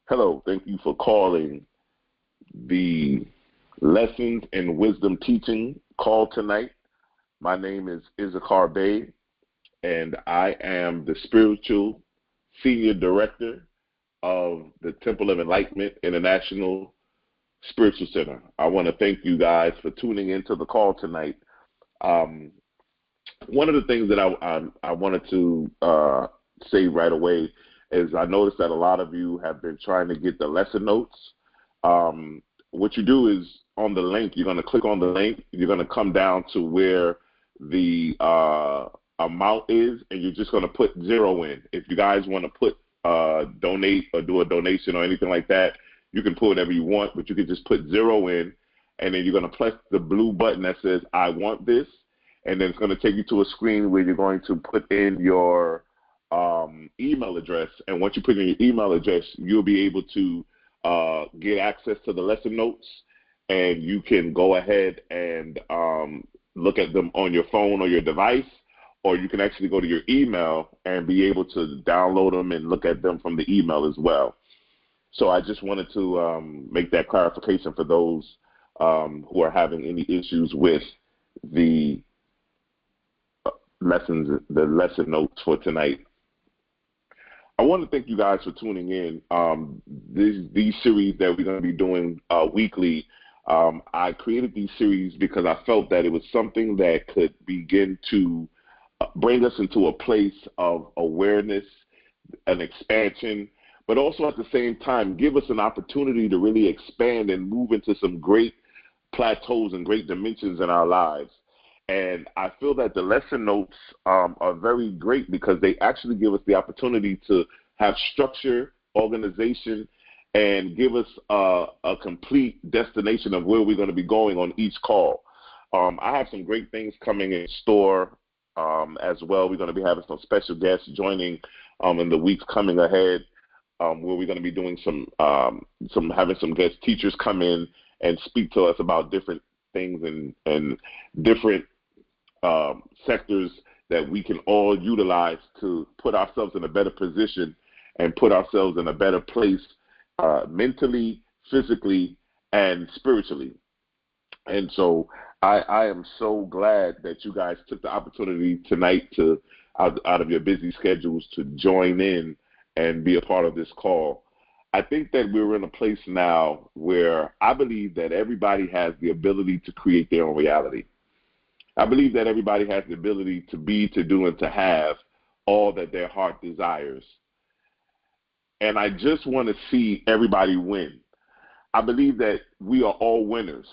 Hello, thank you for calling the Lessons in Wisdom Teaching call tonight. My name is Issachar Bey, and I am the Spiritual Senior Director of the Temple of Enlightenment International Spiritual Center. I want to thank you guys for tuning into the call tonight. One of the things that I wanted to say right away is I noticed that a lot of you have been trying to get the lesson notes. What you do is on the link, you're going to click on the link, you're going to come down to where the amount is, and you're just going to put 0 in. If you guys want to put donate or do a donation or anything like that, you can put whatever you want, but you can just put 0 in, and then you're going to press the blue button that says I want this, and then it's going to take you to a screen where you're going to put in your email address, and once you put in your email address, you'll be able to get access to the lesson notes, and you can go ahead and look at them on your phone or your device, or you can actually go to your email and be able to download them and look at them from the email as well. So I just wanted to make that clarification for those who are having any issues with the lesson notes for tonight. I want to thank you guys for tuning in. These series that we're going to be doing weekly, I created these series because I felt that it was something that could begin to bring us into a place of awareness, an expansion, but also at the same time give us an opportunity to really expand and move into some great plateaus and great dimensions in our lives. And I feel that the lesson notes are very great because they actually give us the opportunity to have structure, organization, and give us a complete destination of where we're going to be going on each call. I have some great things coming in store as well. We're going to be having some special guests joining in the weeks coming ahead, where we're going to be doing having some guest teachers come in and speak to us about different things and different sectors that we can all utilize to put ourselves in a better position and put ourselves in a better place mentally, physically, and spiritually. And so I am so glad that you guys took the opportunity tonight to, out of your busy schedules, to join in and be a part of this call. I think that we're in a place now where I believe that everybody has the ability to create their own reality. I believe that everybody has the ability to be, to do, and to have all that their heart desires. And I just want to see everybody win. I believe that we are all winners.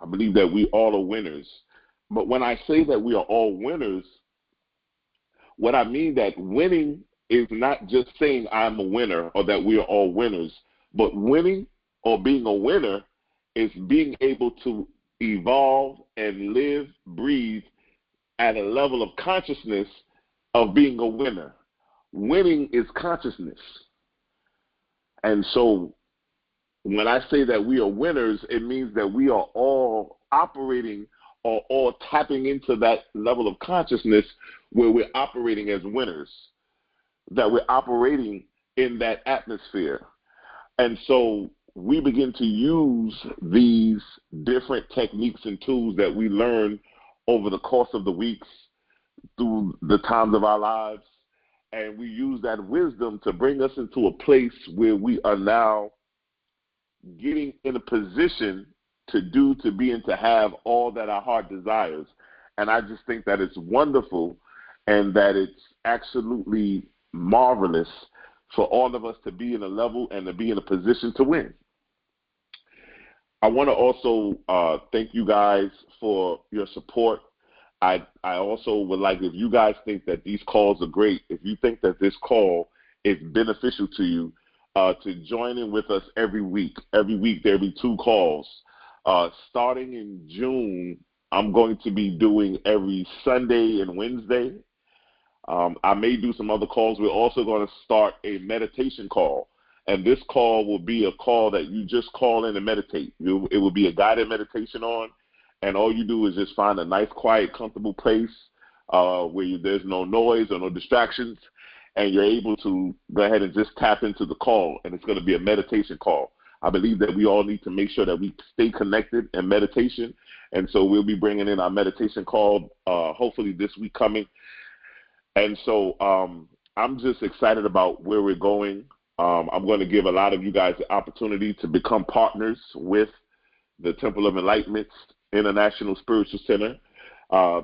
I believe that we all are winners. But when I say that we are all winners, what I mean that winning is not just saying I'm a winner or that we are all winners, but winning or being a winner is being able to evolve and live, breathe at a level of consciousness of being a winner. Winning is consciousness. And so when I say that we are winners, it means that we are all operating or all tapping into that level of consciousness where we're operating as winners, that we're operating in that atmosphere. And so we begin to use these different techniques and tools that we learn over the course of the weeks through the times of our lives, and we use that wisdom to bring us into a place where we are now getting in a position to do, to be, and to have all that our heart desires. And I just think that it's wonderful and that it's absolutely marvelous for all of us to be in a level and to be in a position to win. I want to also thank you guys for your support. I also would like, if you guys think that these calls are great, if you think that this call is beneficial to you, to join in with us every week. Every week there'll be 2 calls. Starting in June, I'm going to be doing every Sunday and Wednesday. I may do some other calls. We're also going to start a meditation call. And this call will be a call that you just call in and meditate. It will be a guided meditation on, and all you do is just find a nice, quiet, comfortable place where there's no noise or no distractions, and you're able to go ahead and just tap into the call, and it's going to be a meditation call. I believe that we all need to make sure that we stay connected in meditation, and so we'll be bringing in our meditation call hopefully this week coming. And so I'm just excited about where we're going. I'm going to give a lot of you guys the opportunity to become partners with the Temple of Enlightenment's International Spiritual Center,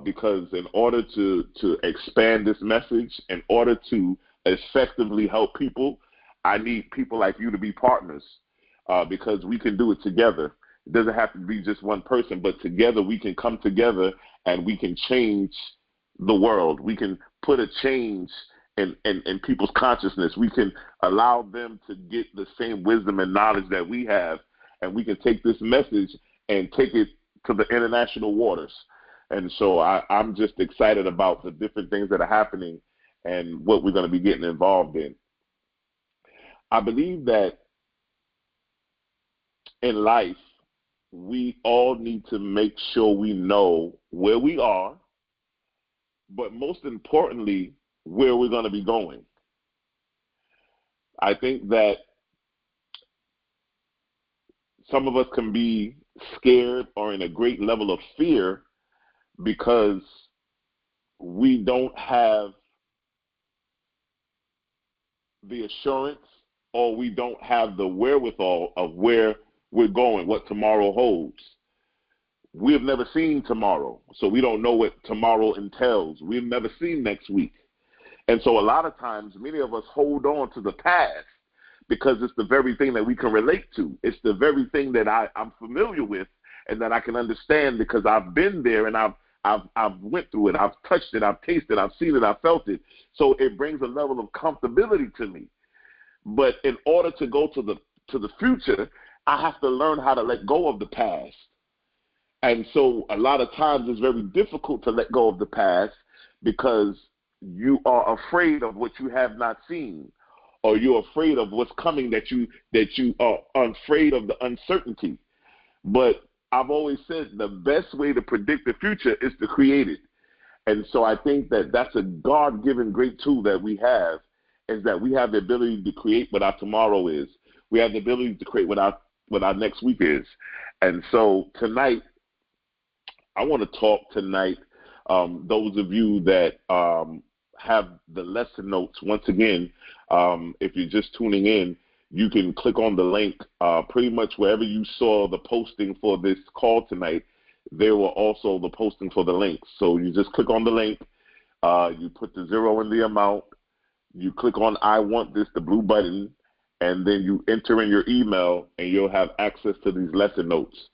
because in order to expand this message, in order to effectively help people, I need people like you to be partners, because we can do it together. It doesn't have to be just one person, but together we can come together and we can change the world. We can put a change in people's consciousness. We can allow them to get the same wisdom and knowledge that we have, and we can take this message and take it to the international waters. And so I'm just excited about the different things that are happening and what we're going to be getting involved in. I believe that in life, we all need to make sure we know where we are, but most importantly, where we're going to be going. I think that some of us can be scared or in a great level of fear because we don't have the assurance, or we don't have the wherewithal of where we're going, what tomorrow holds. We have never seen tomorrow, so we don't know what tomorrow entails. We've never seen next week. And so a lot of times, many of us hold on to the past because it's the very thing that we can relate to. It's the very thing that I'm familiar with and that I can understand because I've been there and I've went through it. I've touched it. I've tasted it. I've seen it. I've felt it. So it brings a level of comfortability to me. But in order to go to the future, I have to learn how to let go of the past. And so a lot of times it's very difficult to let go of the past because you are afraid of what you have not seen, or you're afraid of what's coming, that you are afraid of the uncertainty. But I've always said the best way to predict the future is to create it. And so I think that that's a God-given great tool that we have, is that we have the ability to create what our tomorrow is. We have the ability to create what our next week is. And so tonight, I want to talk tonight, those of you that have the lesson notes. Once again, if you're just tuning in, you can click on the link. Pretty much wherever you saw the posting for this call tonight, there were also the posting for the links. So you just click on the link, you put the 0 in the amount, you click on I want this, the blue button, and then you enter in your email and you'll have access to these lesson notes.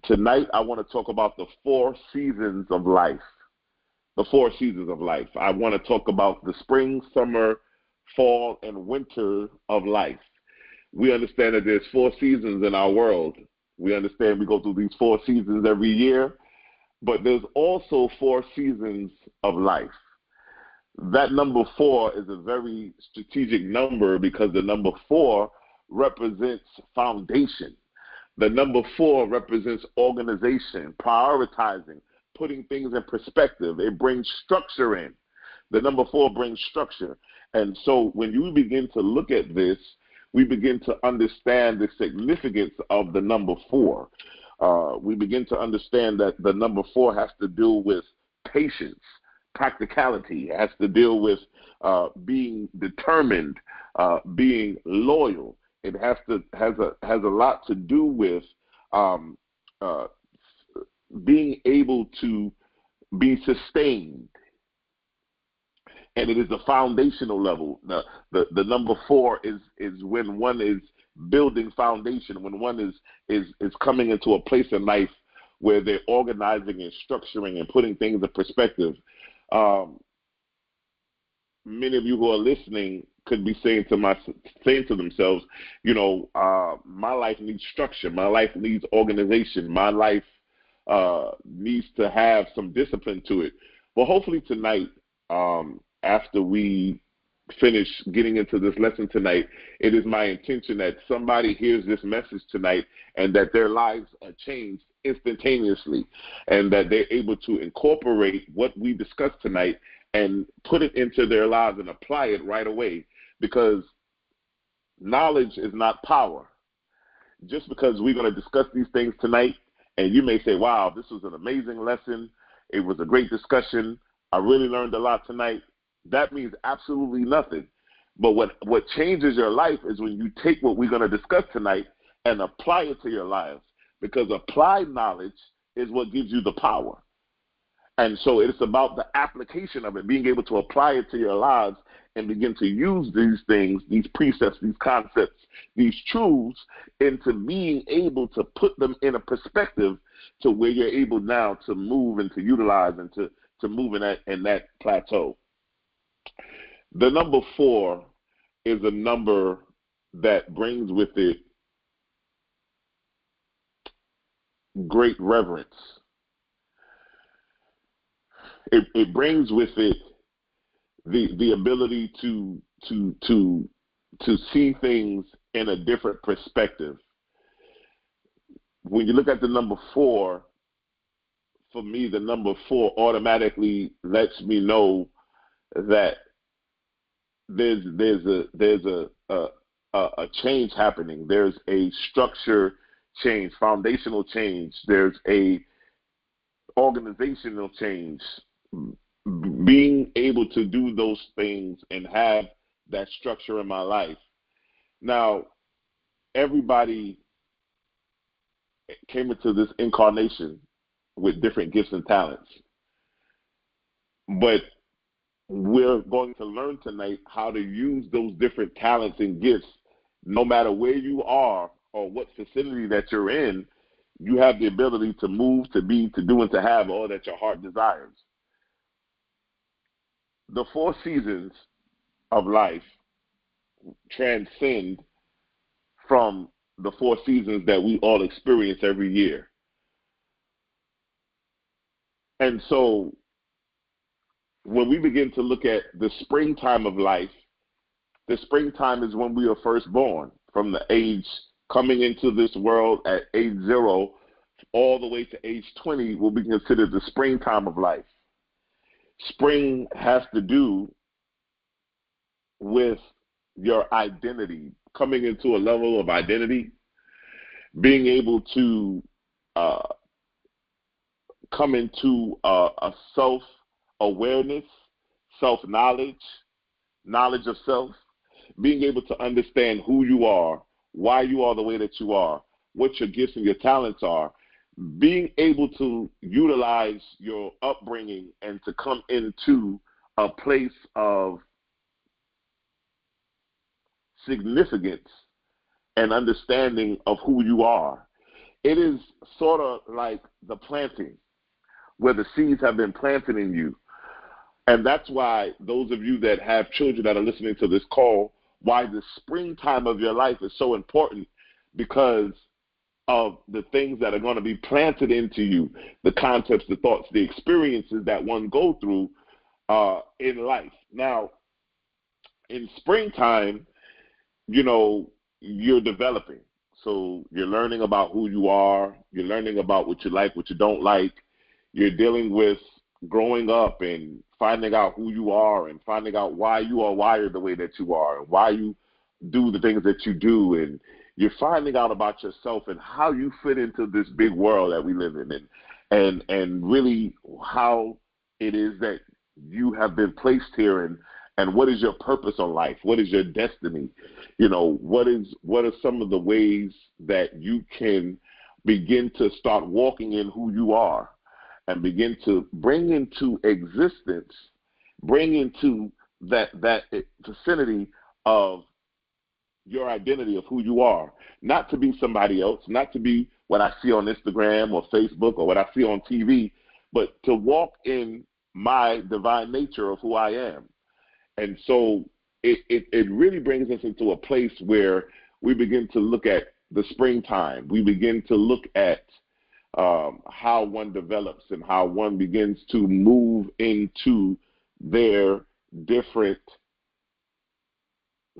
Tonight, I want to talk about the 4 seasons of life. The 4 seasons of life. I want to talk about the spring, summer, fall, and winter of life. We understand that there's 4 seasons in our world. We understand we go through these 4 seasons every year, but there's also 4 seasons of life. That number 4 is a very strategic number because the number 4 represents foundation. The number 4 represents organization, prioritizing, putting things in perspective. It brings structure in. The number 4 brings structure. And so when you begin to look at this, we begin to understand the significance of the number 4. We begin to understand that the number 4 has to deal with patience, practicality. It has to deal with being determined, being loyal. It has a lot to do with being able to be sustained. And it is a foundational level. The number 4 is when one is building foundation, when one is coming into a place in life where they're organizing and structuring and putting things in perspective. Many of you who are listening could be saying to themselves, my life needs structure. My life needs organization. My life needs to have some discipline to it. Well, hopefully tonight, after we finish getting into this lesson tonight, it is my intention that somebody hears this message tonight and that their lives are changed instantaneously, and that they're able to incorporate what we discussed tonight and put it into their lives and apply it right away, because knowledge is not power. Just because we're going to discuss these things tonight, and you may say, wow, this was an amazing lesson, it was a great discussion, I really learned a lot tonight, that means absolutely nothing. But what changes your life is when you take what we're going to discuss tonight and apply it to your lives, because applied knowledge is what gives you the power. And so it's about the application of it, being able to apply it to your lives and begin to use these things, these precepts, these concepts, these truths, into being able to put them in a perspective to where you're able now to move and to utilize and to move in that plateau. The number 4 is a number that brings with it great reverence. It brings with it the ability to see things in a different perspective. When you look at the number 4, for me, the number 4 automatically lets me know that there's a change happening. There's a structure change, foundational change. There's a organizational change. Being able to do those things and have that structure in my life. Now, everybody came into this incarnation with different gifts and talents, but we're going to learn tonight how to use those different talents and gifts. No matter where you are or what vicinity that you're in, you have the ability to move, to be, to do, and to have all that your heart desires. The 4 seasons of life transcend from the 4 seasons that we all experience every year. And so when we begin to look at the springtime of life, the springtime is when we are first born, from the age coming into this world at age 0 all the way to age 20 will be considered the springtime of life. Spring has to do with your identity, coming into a level of identity, being able to come into a self-awareness, self-knowledge, knowledge of self, being able to understand who you are, why you are the way that you are, what your gifts and your talents are, being able to utilize your upbringing and to come into a place of significance and understanding of who you are. It is sort of like the planting, where the seeds have been planted in you. And that's why those of you that have children that are listening to this call, why the springtime of your life is so important, because of the things that are going to be planted into you, the concepts, the thoughts, the experiences that one go through in life. Now, in springtime, you're developing. So you're learning about who you are. You're learning about what you like, what you don't like. You're dealing with growing up and finding out who you are and finding out why you are wired the way that you are and why you do the things that you do. And you're finding out about yourself and how you fit into this big world that we live in, and really how it is that you have been placed here, and what is your purpose on life? What is your destiny? What are some of the ways that you can begin to start walking in who you are and begin to bring into existence, bring into that vicinity of your identity of who you are, not to be somebody else, not to be what I see on Instagram or Facebook or what I see on TV, but to walk in my divine nature of who I am. And so it really brings us into a place where we begin to look at the springtime. We begin to look at how one develops and how one begins to move into their different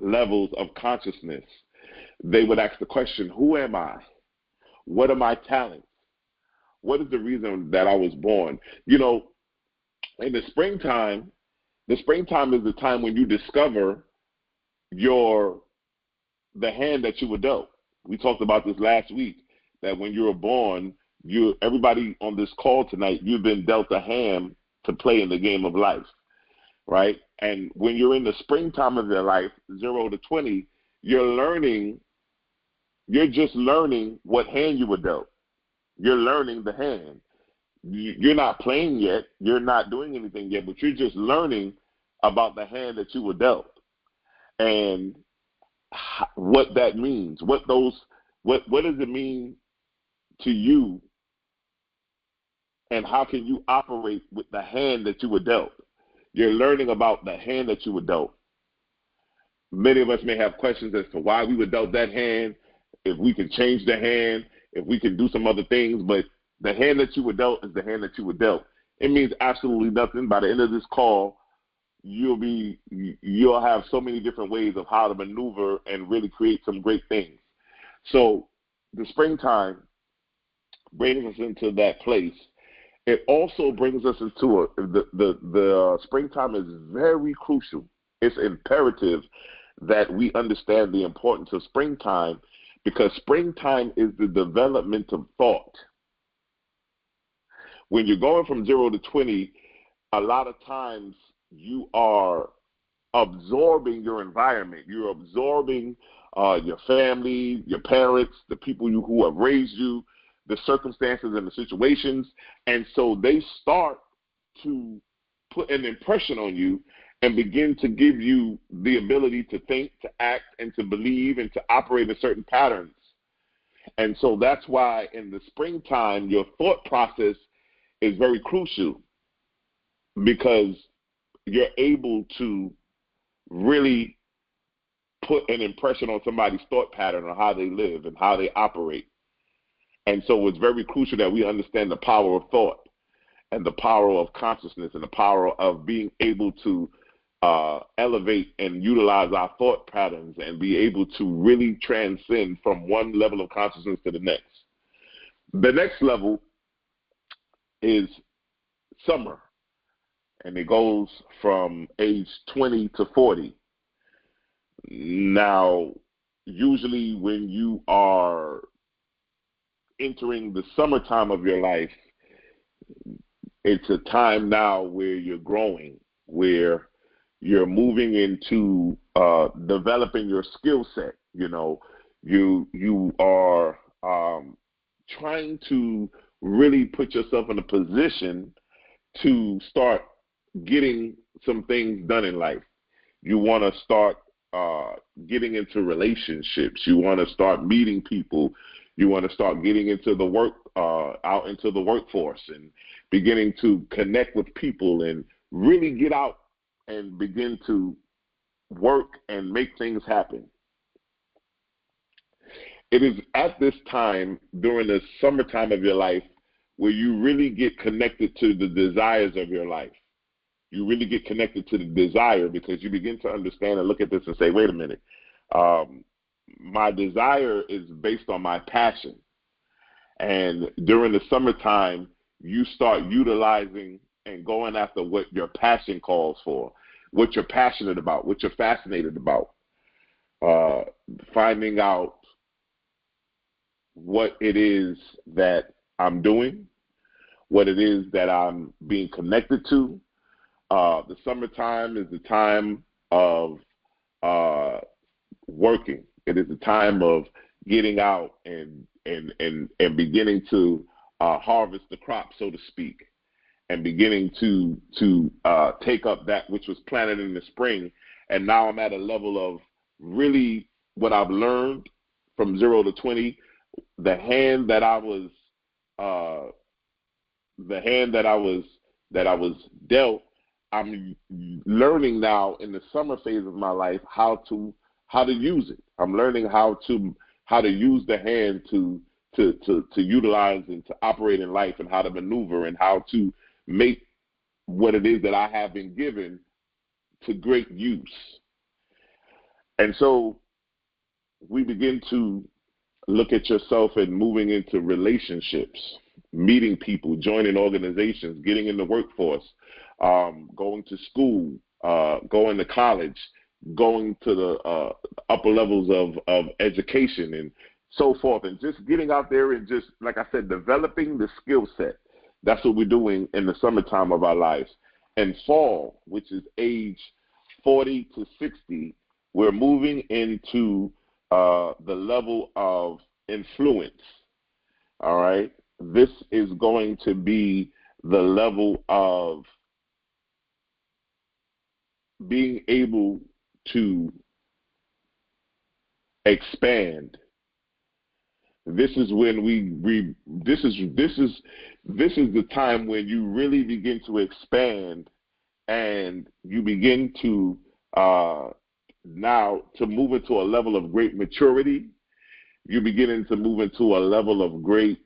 levels of consciousness. They would ask the question, who am I? What are my talents? What is the reason that I was born? In the springtime, The springtime is the time when you discover the hand that you were dealt. We talked about this last week, that when you were born, everybody on this call tonight, you've been dealt a hand to play in the game of life, right? And when you're in the springtime of your life, 0 to 20, you're just learning what hand you were dealt. You're learning the hand. You're not playing yet. You're not doing anything yet, but you're just learning about the hand that you were dealt and what that means. What does it mean to you, and how can you operate with the hand that you were dealt? You're learning about the hand that you were dealt. Many of us may have questions as to why we were dealt that hand, if we can change the hand, if we can do some other things, but the hand that you were dealt is the hand that you were dealt. It means absolutely nothing. By the end of this call, you'll have so many different ways of how to maneuver and really create some great things. So the springtime brings us into that place. It also brings us into the springtime is very crucial. It's imperative that we understand the importance of springtime, because springtime is the development of thought. When you're going from 0 to 20, a lot of times you are absorbing your environment. You're absorbing your family, your parents, the people who have raised you, the circumstances and the situations. And so they start to put an impression on you and begin to give you the ability to think, to act, and to believe, and to operate in certain patterns. And so that's why in the springtime, your thought process is very crucial, because you're able to really put an impression on somebody's thought pattern or how they live and how they operate. And so it's very crucial that we understand the power of thought and the power of consciousness and the power of being able to elevate and utilize our thought patterns and be able to really transcend from one level of consciousness to the next. The next level is summer, and it goes from age 20 to 40. Now, usually when you are entering the summertime of your life, it's a time now where you're growing, where you're moving into developing your skill set. You are trying to really put yourself in a position to start getting some things done in life. You want to start getting into relationships. You want to start meeting people. You want to start getting into the work, out into the workforce, and beginning to connect with people and really get out and begin to work and make things happen. It is at this time, during the summertime of your life, where you really get connected to the desires of your life. You really get connected to the desire, because you begin to understand and look at this and say, wait a minute, my desire is based on my passion. And during the summertime, you start utilizing and going after what your passion calls for, what you're passionate about, what you're fascinated about, finding out what it is that I'm doing, what it is that I'm being connected to. The summertime is the time of working. It is the time of getting out and beginning to harvest the crop, so to speak, and beginning to take up that which was planted in the spring. And now I'm at a level of really what I've learned from 0 to 20. The hand that I was dealt, I'm learning now in the summer phase of my life how to use it. I'm learning how to use the hand to utilize and to operate in life, and how to maneuver, and how to make what it is that I have been given to great use. And so we begin to look at yourself and moving into relationships, meeting people, joining organizations, getting in the workforce, going to school, going to college, going to the upper levels of education and so forth, and just getting out there and just, like I said, developing the skill set. That's what we're doing in the summertime of our lives. And fall, which is age 40 to 60, we're moving into the level of influence. All right? This is going to be the level of being able to expand. This is when this is the time when you really begin to expand, and you begin to now to move into a level of great maturity. You're beginning to move into a level of great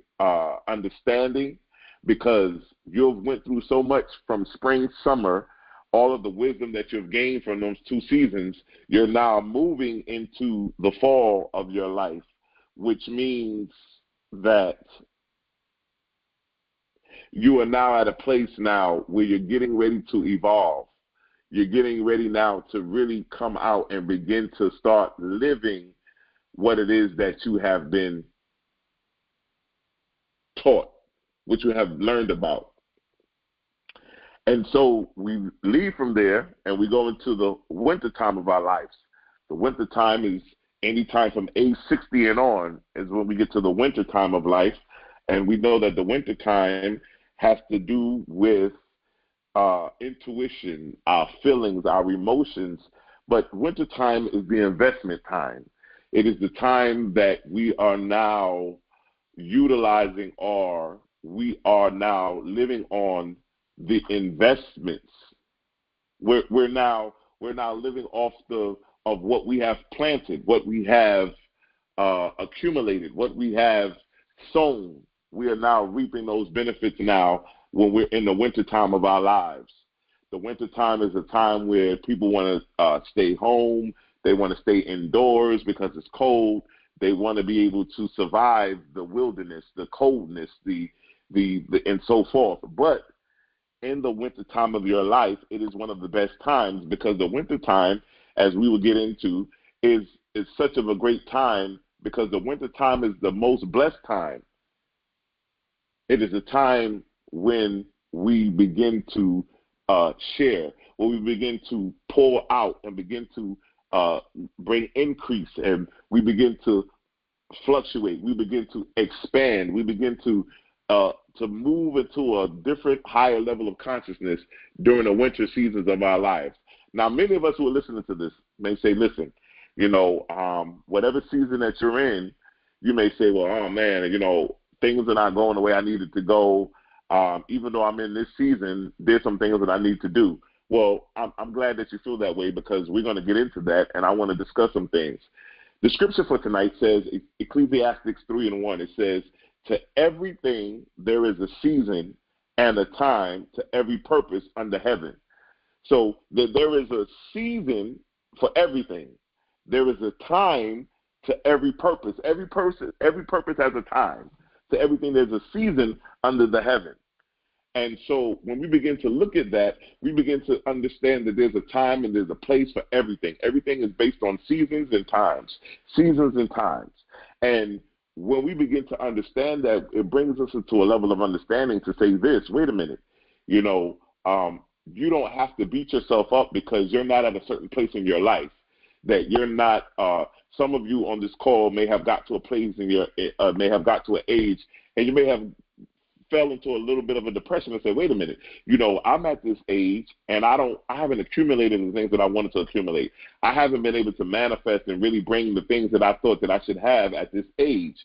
understanding, because you've went through so much from spring, summer, all of the wisdom that you've gained from those two seasons. You're now moving into the fall of your life, which means that you are now at a place now where you're getting ready to evolve. You're getting ready now to really come out and begin to start living what it is that you have been taught, what you have learned about. And so we leave from there and we go into the winter time of our lives. The winter time is any time from age 60 and on is when we get to the winter time of life. And we know that the winter time has to do with intuition, our feelings, our emotions. But winter time is the investment time. It is the time that we are now utilizing, or we are now living on the investments. We're now living off of what we have planted, what we have accumulated, what we have sown. We are now reaping those benefits now when we're in the winter time of our lives. The winter time is a time where people want to stay home. They want to stay indoors because it's cold. They want to be able to survive the wilderness, the coldness, the and so forth. But in the winter time of your life, it is one of the best times, because the winter time, as we will get into, is such of a great time, because the winter time is the most blessed time. It is a time when we begin to share, when we begin to pour out and begin to bring increase, and we begin to fluctuate, we begin to expand, we begin to move into a different, higher level of consciousness during the winter seasons of our lives. Now, many of us who are listening to this may say, listen, whatever season that you're in, you may say, well, oh man, things are not going the way I needed to go. Even though I'm in this season, there's some things that I need to do. Well, I'm glad that you feel that way, because we're going to get into that, and I want to discuss some things. The scripture for tonight says, Ecclesiastes 3:1, it says, to everything there is a season and a time to every purpose under heaven. So there is a season for everything. There is a time to every purpose. Every purpose has a time. To everything there's a season under the heaven. And so when we begin to look at that, we begin to understand that there's a time and there's a place for everything. Everything is based on seasons and times. Seasons and times. And when we begin to understand that, it brings us into a level of understanding to say this, wait a minute, you don't have to beat yourself up because you're not at a certain place in your life, that you're not, some of you on this call may have got to a place may have got to an age, and you may have fell into a little bit of a depression and say, wait a minute, I'm at this age and I haven't accumulated the things that I wanted to accumulate. I haven't been able to manifest and really bring the things that I thought that I should have at this age.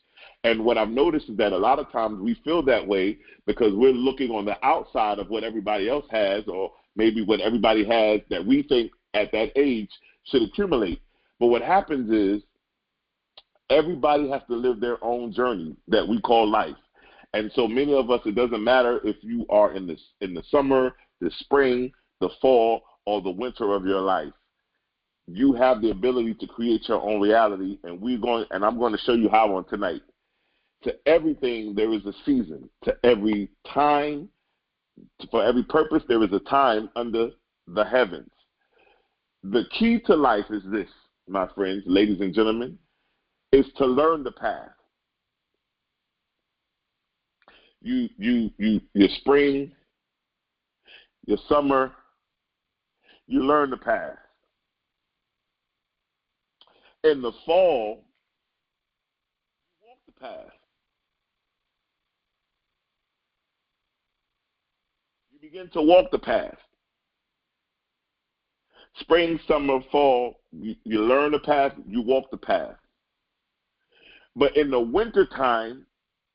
And what I've noticed is that a lot of times we feel that way because we're looking on the outside of what everybody else has, or maybe what everybody has that we think at that age should accumulate. But what happens is everybody has to live their own journey that we call life. And so many of us, it doesn't matter if you are in the summer, the spring, the fall, or the winter of your life. You have the ability to create your own reality, and I'm going to show you how on tonight. To everything, there is a season. To every time, for every purpose, there is a time under the heavens. The key to life is this, my friends, ladies and gentlemen, is to learn the path. Your spring, your summer, you learn the path. In the fall, you walk the path. You begin to walk the path. Spring, summer, fall, you learn the path, you walk the path. But in the winter time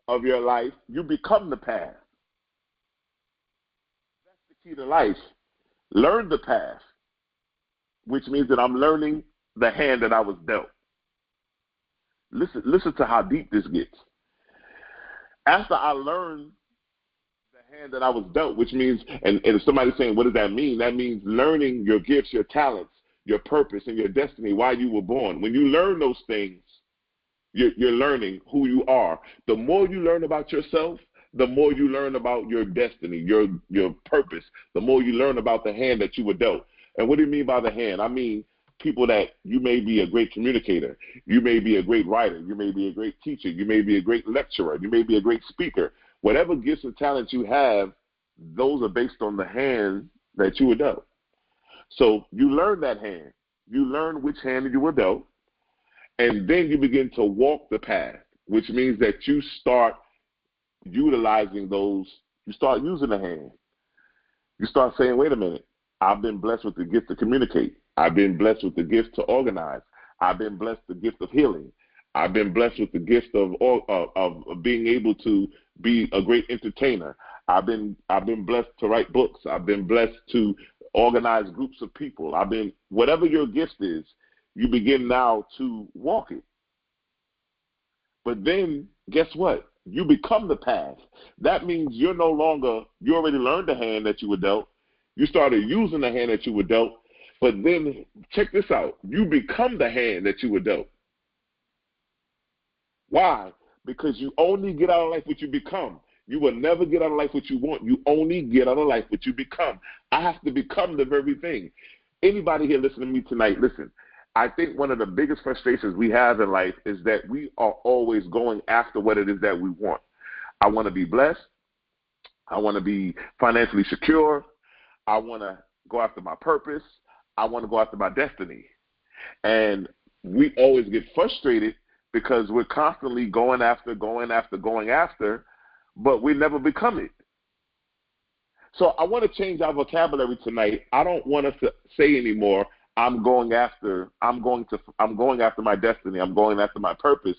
of your life, you become the path. That's the key to life. Learn the path, which means that I'm learning the hand that I was dealt. Listen to how deep this gets. After I learned the hand that I was dealt, which means, and if somebody's saying, what does that mean? That means learning your gifts, your talents, your purpose, and your destiny, why you were born. When you learn those things, you're learning who you are. The more you learn about yourself, the more you learn about your destiny, your purpose, the more you learn about the hand that you were dealt. And what do you mean by the hand? I mean people that you may be a great communicator, you may be a great writer, you may be a great teacher, you may be a great lecturer, you may be a great speaker. Whatever gifts and talents you have, those are based on the hand that you were dealt. So you learn that hand. You learn which hand you were dealt, and then you begin to walk the path, which means that you start utilizing those, you start using the hand. You start saying, wait a minute, I've been blessed with the gift to communicate. I've been blessed with the gift to organize. I've been blessed with the gift of healing. I've been blessed with the gift of being able to be a great entertainer. I've been blessed to write books. I've been blessed to organize groups of people. Whatever your gift is, you begin now to walk it. But then, guess what? You become the path. That means you already learned the hand that you were dealt. You started using the hand that you were dealt. But then, check this out. You become the hand that you were dealt. Why? Because you only get out of life what you become. You will never get out of life what you want. You only get out of life what you become. I have to become the very thing. Anybody here listening to me tonight, listen. I think one of the biggest frustrations we have in life is that we are always going after what it is that we want. I want to be blessed. I want to be financially secure. I want to go after my purpose. I want to go after my destiny. And we always get frustrated because we're constantly going after, but we never become it. So I want to change our vocabulary tonight. I don't want us to say anymore, I'm going after my destiny. I'm going after my purpose.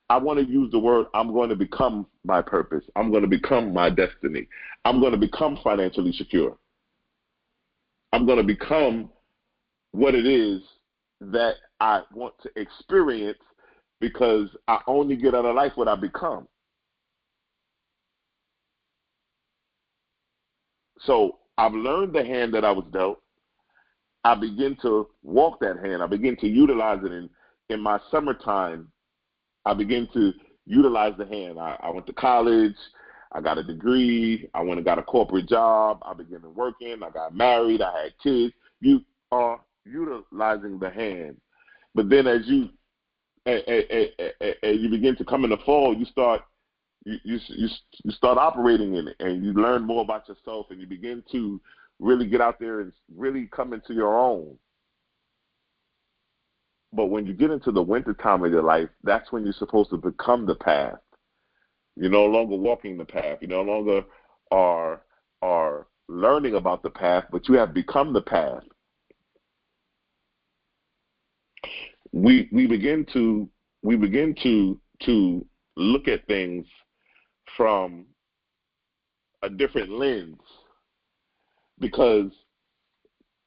I want to use the word, I'm going to become my purpose. I'm going to become my destiny. I'm going to become financially secure. I'm going to become what it is that I want to experience, because I only get out of life what I become. So I've learned the hand that I was dealt. I begin to walk that hand. I begin to utilize it in my summertime. I begin to utilize the hand. I went to college. I got a degree. I went and got a corporate job. I began working. I got married. I had kids. You are utilizing the hand. But then as you begin to come in the fall, you start operating in it, and you learn more about yourself, and you begin to really get out there and really come into your own. But when you get into the winter time of your life, that's when you're supposed to become the path. You're no longer walking the path. You no longer are learning about the path, but you have become the path. We begin to look at things from a different lens. Because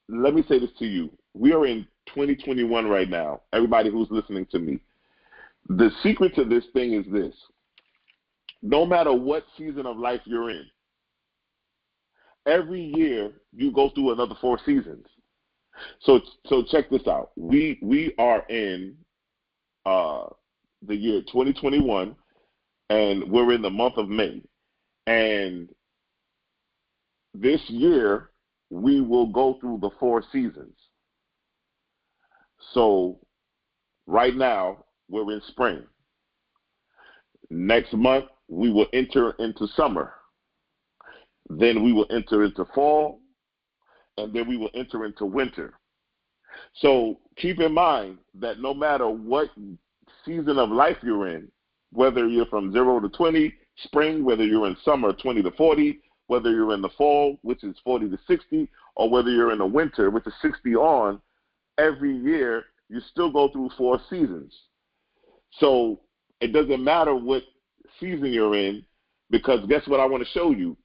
let me say this to you. We are in 2021 right now. Everybody who's listening to me. The secret to this thing is this. No matter what season of life you're in, every year you go through another 4 seasons. So check this out. We are in the year 2021, and we're in the month of May. And this year, we will go through the 4 seasons. So right now, we're in spring. Next month, we will enter into summer. Then we will enter into fall, and then we will enter into winter. So keep in mind that no matter what season of life you're in, whether you're from 0 to 20, spring, whether you're in summer, 20 to 40, whether you're in the fall, which is 40 to 60, or whether you're in the winter, which is 60 on, every year you still go through 4 seasons. So it doesn't matter what season you're in, because guess what I want to show you?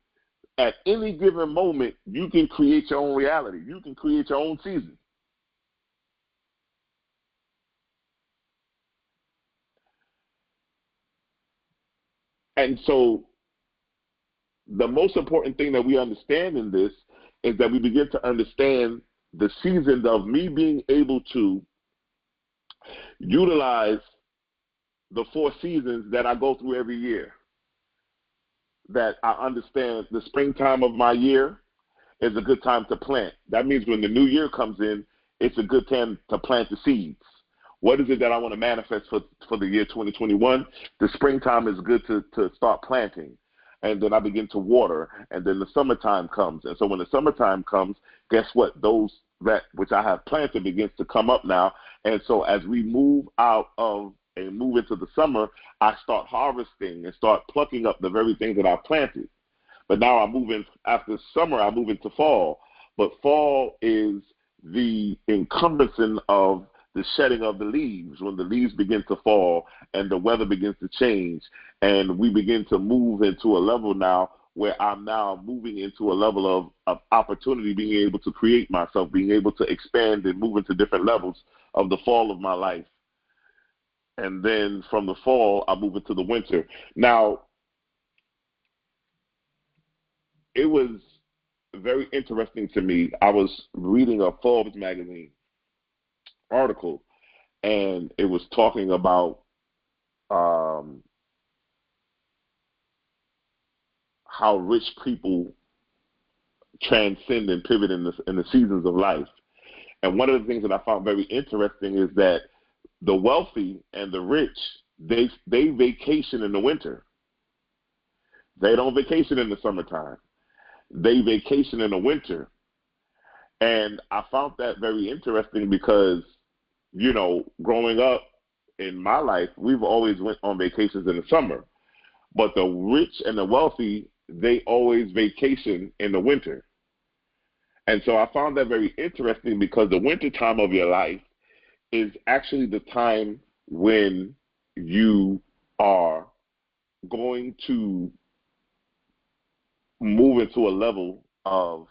At any given moment, you can create your own reality. You can create your own season. And so the most important thing that we understand in this is that we begin to understand the seasons of me being able to utilize the 4 seasons that I go through every year. That I understand the springtime of my year is a good time to plant. That means when the new year comes in, it's a good time to plant the seeds. What is it that I want to manifest for the year 2021? The springtime is good to start planting. And then I begin to water, and then the summertime comes. And so when the summertime comes, guess what? Those that which I have planted begins to come up now. And so as we move out of and move into the summer, I start harvesting and start plucking up the very things that I planted. But now I'm moving, after summer, I move into fall. But fall is the encompassing of the shedding of the leaves, when the leaves begin to fall and the weather begins to change, and we begin to move into a level now where I'm now moving into a level of opportunity, being able to create myself, being able to expand and move into different levels of the fall of my life. And then from the fall, I move into the winter. Now, it was very interesting to me. I was reading a Forbes magazine article, and it was talking about how rich people transcend and pivot in the seasons of life. And one of the things that I found very interesting is that the wealthy and the rich, they vacation in the winter. They don't vacation in the summertime. They vacation in the winter. And I found that very interesting because, you know, growing up in my life, we've always went on vacations in the summer. But the rich and the wealthy, they always vacation in the winter. And so I found that very interesting because the winter time of your life is actually the time when you are going to move into a level of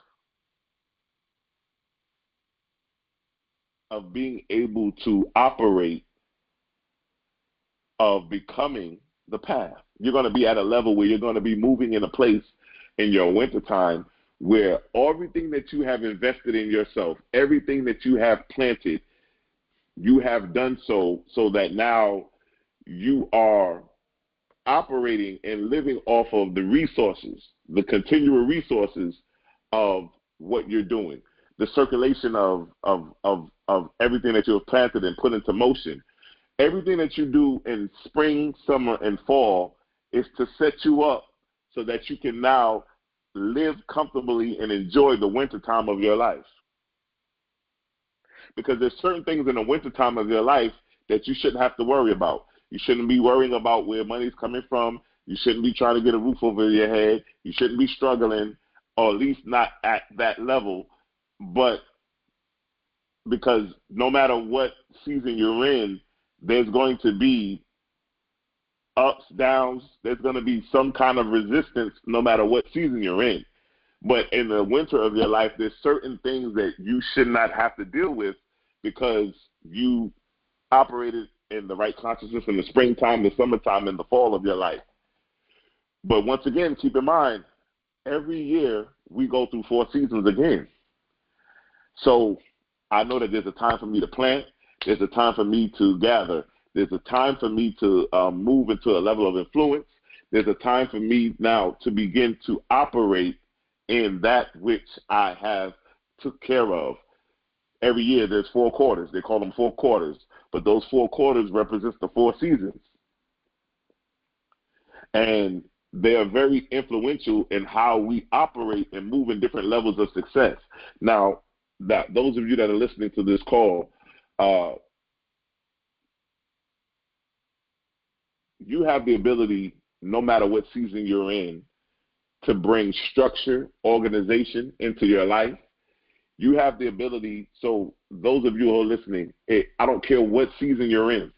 being able to operate, of becoming the path. You're going to be at a level where you're going to be moving in a place in your wintertime where everything that you have invested in yourself, everything that you have planted, you have done so that now you are operating and living off of the resources, the continual resources of what you're doing, the circulation of everything that you have planted and put into motion. Everything that you do in spring, summer, and fall is to set you up so that you can now live comfortably and enjoy the winter time of your life. Because there's certain things in the winter time of your life that you shouldn't have to worry about. You shouldn't be worrying about where money's coming from. You shouldn't be trying to get a roof over your head. You shouldn't be struggling, or at least not at that level. But because no matter what season you're in, there's going to be ups, downs. There's going to be some kind of resistance no matter what season you're in. But in the winter of your life, there's certain things that you should not have to deal with because you operated in the right consciousness in the springtime, the summertime, and the fall of your life. But once again, keep in mind, every year we go through 4 seasons again. So I know that there's a time for me to plant. There's a time for me to gather. There's a time for me to move into a level of influence. There's a time for me now to begin to operate in that which I have took care of. every year there's 4 quarters. They call them 4 quarters. But those 4 quarters represents the 4 seasons. And they are very influential in how we operate and move in different levels of success. Now, that those of you that are listening to this call, you have the ability, no matter what season you're in, to bring structure, organization into your life. You have the ability, so those of you who are listening, I don't care what season you're in,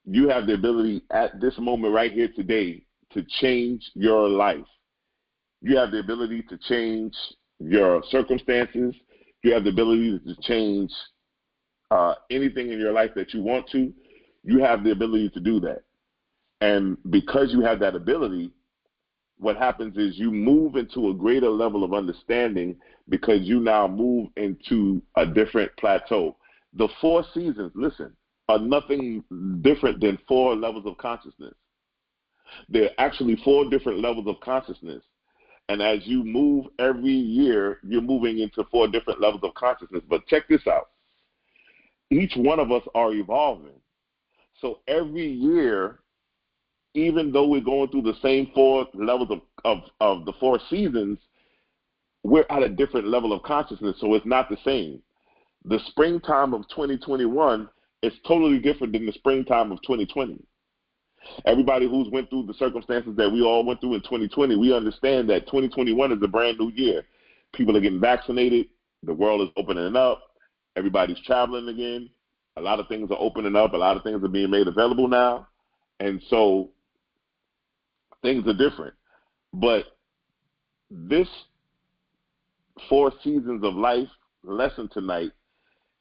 you have the ability at this moment right here today to change your life. You have the ability to change your circumstances. You have the ability to change anything in your life that you want to. You have the ability to do that. And because you have that ability, what happens is you move into a greater level of understanding because you now move into a different plateau. The 4 seasons, listen, are nothing different than 4 levels of consciousness. There are actually 4 different levels of consciousness. And as you move every year, you're moving into 4 different levels of consciousness. But check this out. Each one of us are evolving. So every year, even though we're going through the same 4 levels of the 4 seasons, we're at a different level of consciousness, so it's not the same. The springtime of 2021 is totally different than the springtime of 2020. Everybody who's went through the circumstances that we all went through in 2020, we understand that 2021 is a brand new year. People are getting vaccinated. The world is opening up. Everybody's traveling again. A lot of things are opening up. A lot of things are being made available now. And so things are different. But this 4 seasons of life lesson tonight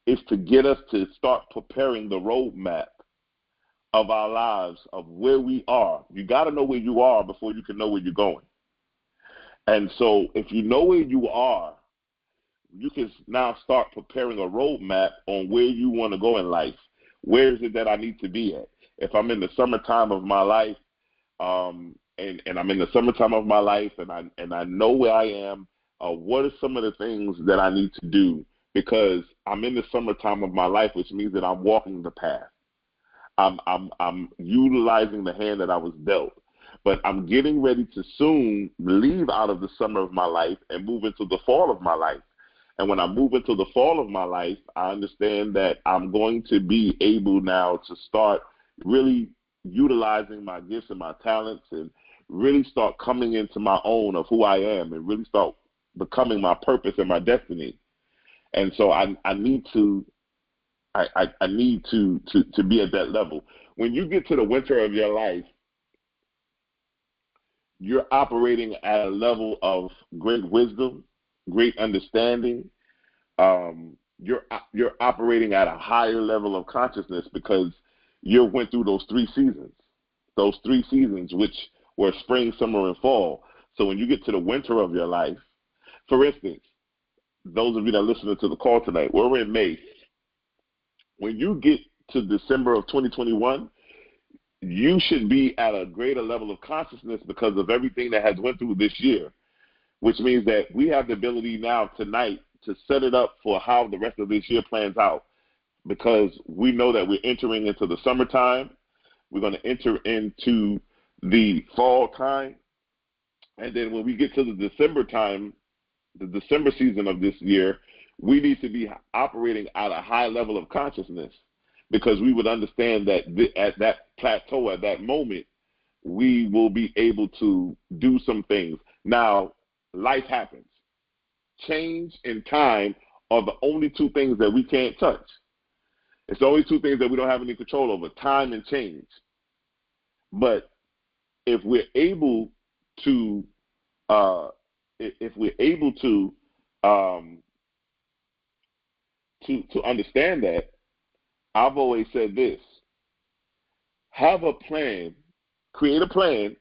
is to get us to start preparing the roadmap of our lives, of where we are. You got to know where you are before you can know where you're going. And so if you know where you are, you can now start preparing a roadmap on where you want to go in life. Where is it that I need to be at? If I'm in the summertime of my life, and I'm in the summertime of my life, and I know where I am, what are some of the things that I need to do? Because I'm in the summertime of my life, which means that I'm walking the path. I'm utilizing the hand that I was dealt. But I'm getting ready to soon leave out of the summer of my life and move into the fall of my life. And when I move into the fall of my life, I understand that I'm going to be able now to start really utilizing my gifts and my talents and really start coming into my own of who I am and really start becoming my purpose and my destiny. And so I need to be at that level. When you get to the winter of your life, you're operating at a level of great wisdom, great understanding. You're operating at a higher level of consciousness because you went through those 3 seasons, which were spring, summer, and fall. So when you get to the winter of your life, for instance, those of you that are listening to the call tonight, we're in May. When you get to December of 2021, you should be at a greater level of consciousness because of everything that has went through this year, which means that we have the ability now tonight to set it up for how the rest of this year plans out, because we know that we're entering into the summertime. We're going to enter into the fall time. And then when we get to the December time, the December season of this year, we need to be operating at a high level of consciousness, because we would understand that at that plateau, at that moment, we will be able to do some things. Now, life happens. Change and time are the only 2 things that we can't touch. It's the only 2 things that we don't have any control over, time and change. But if we're able to understand that, I've always said this: have a plan, create a plan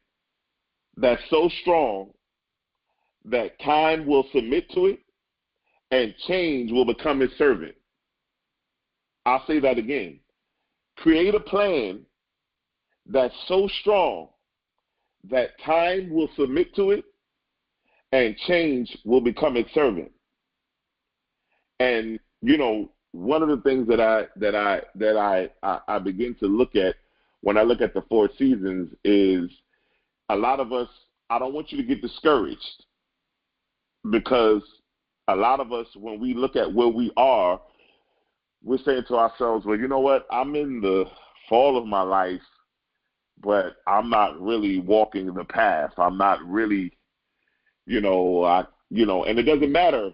that's so strong that time will submit to it and change will become its servant. I'll say that again. Create a plan that's so strong that time will submit to it and change will become its servant. And one of the things I begin to look at when I look at the four seasons is a lot of us. I don't want you to get discouraged, because a lot of us, when we look at where we are, we're saying to ourselves, well, you know what? I'm in the fall of my life, but I'm not really walking the path. I'm not really, and it doesn't matter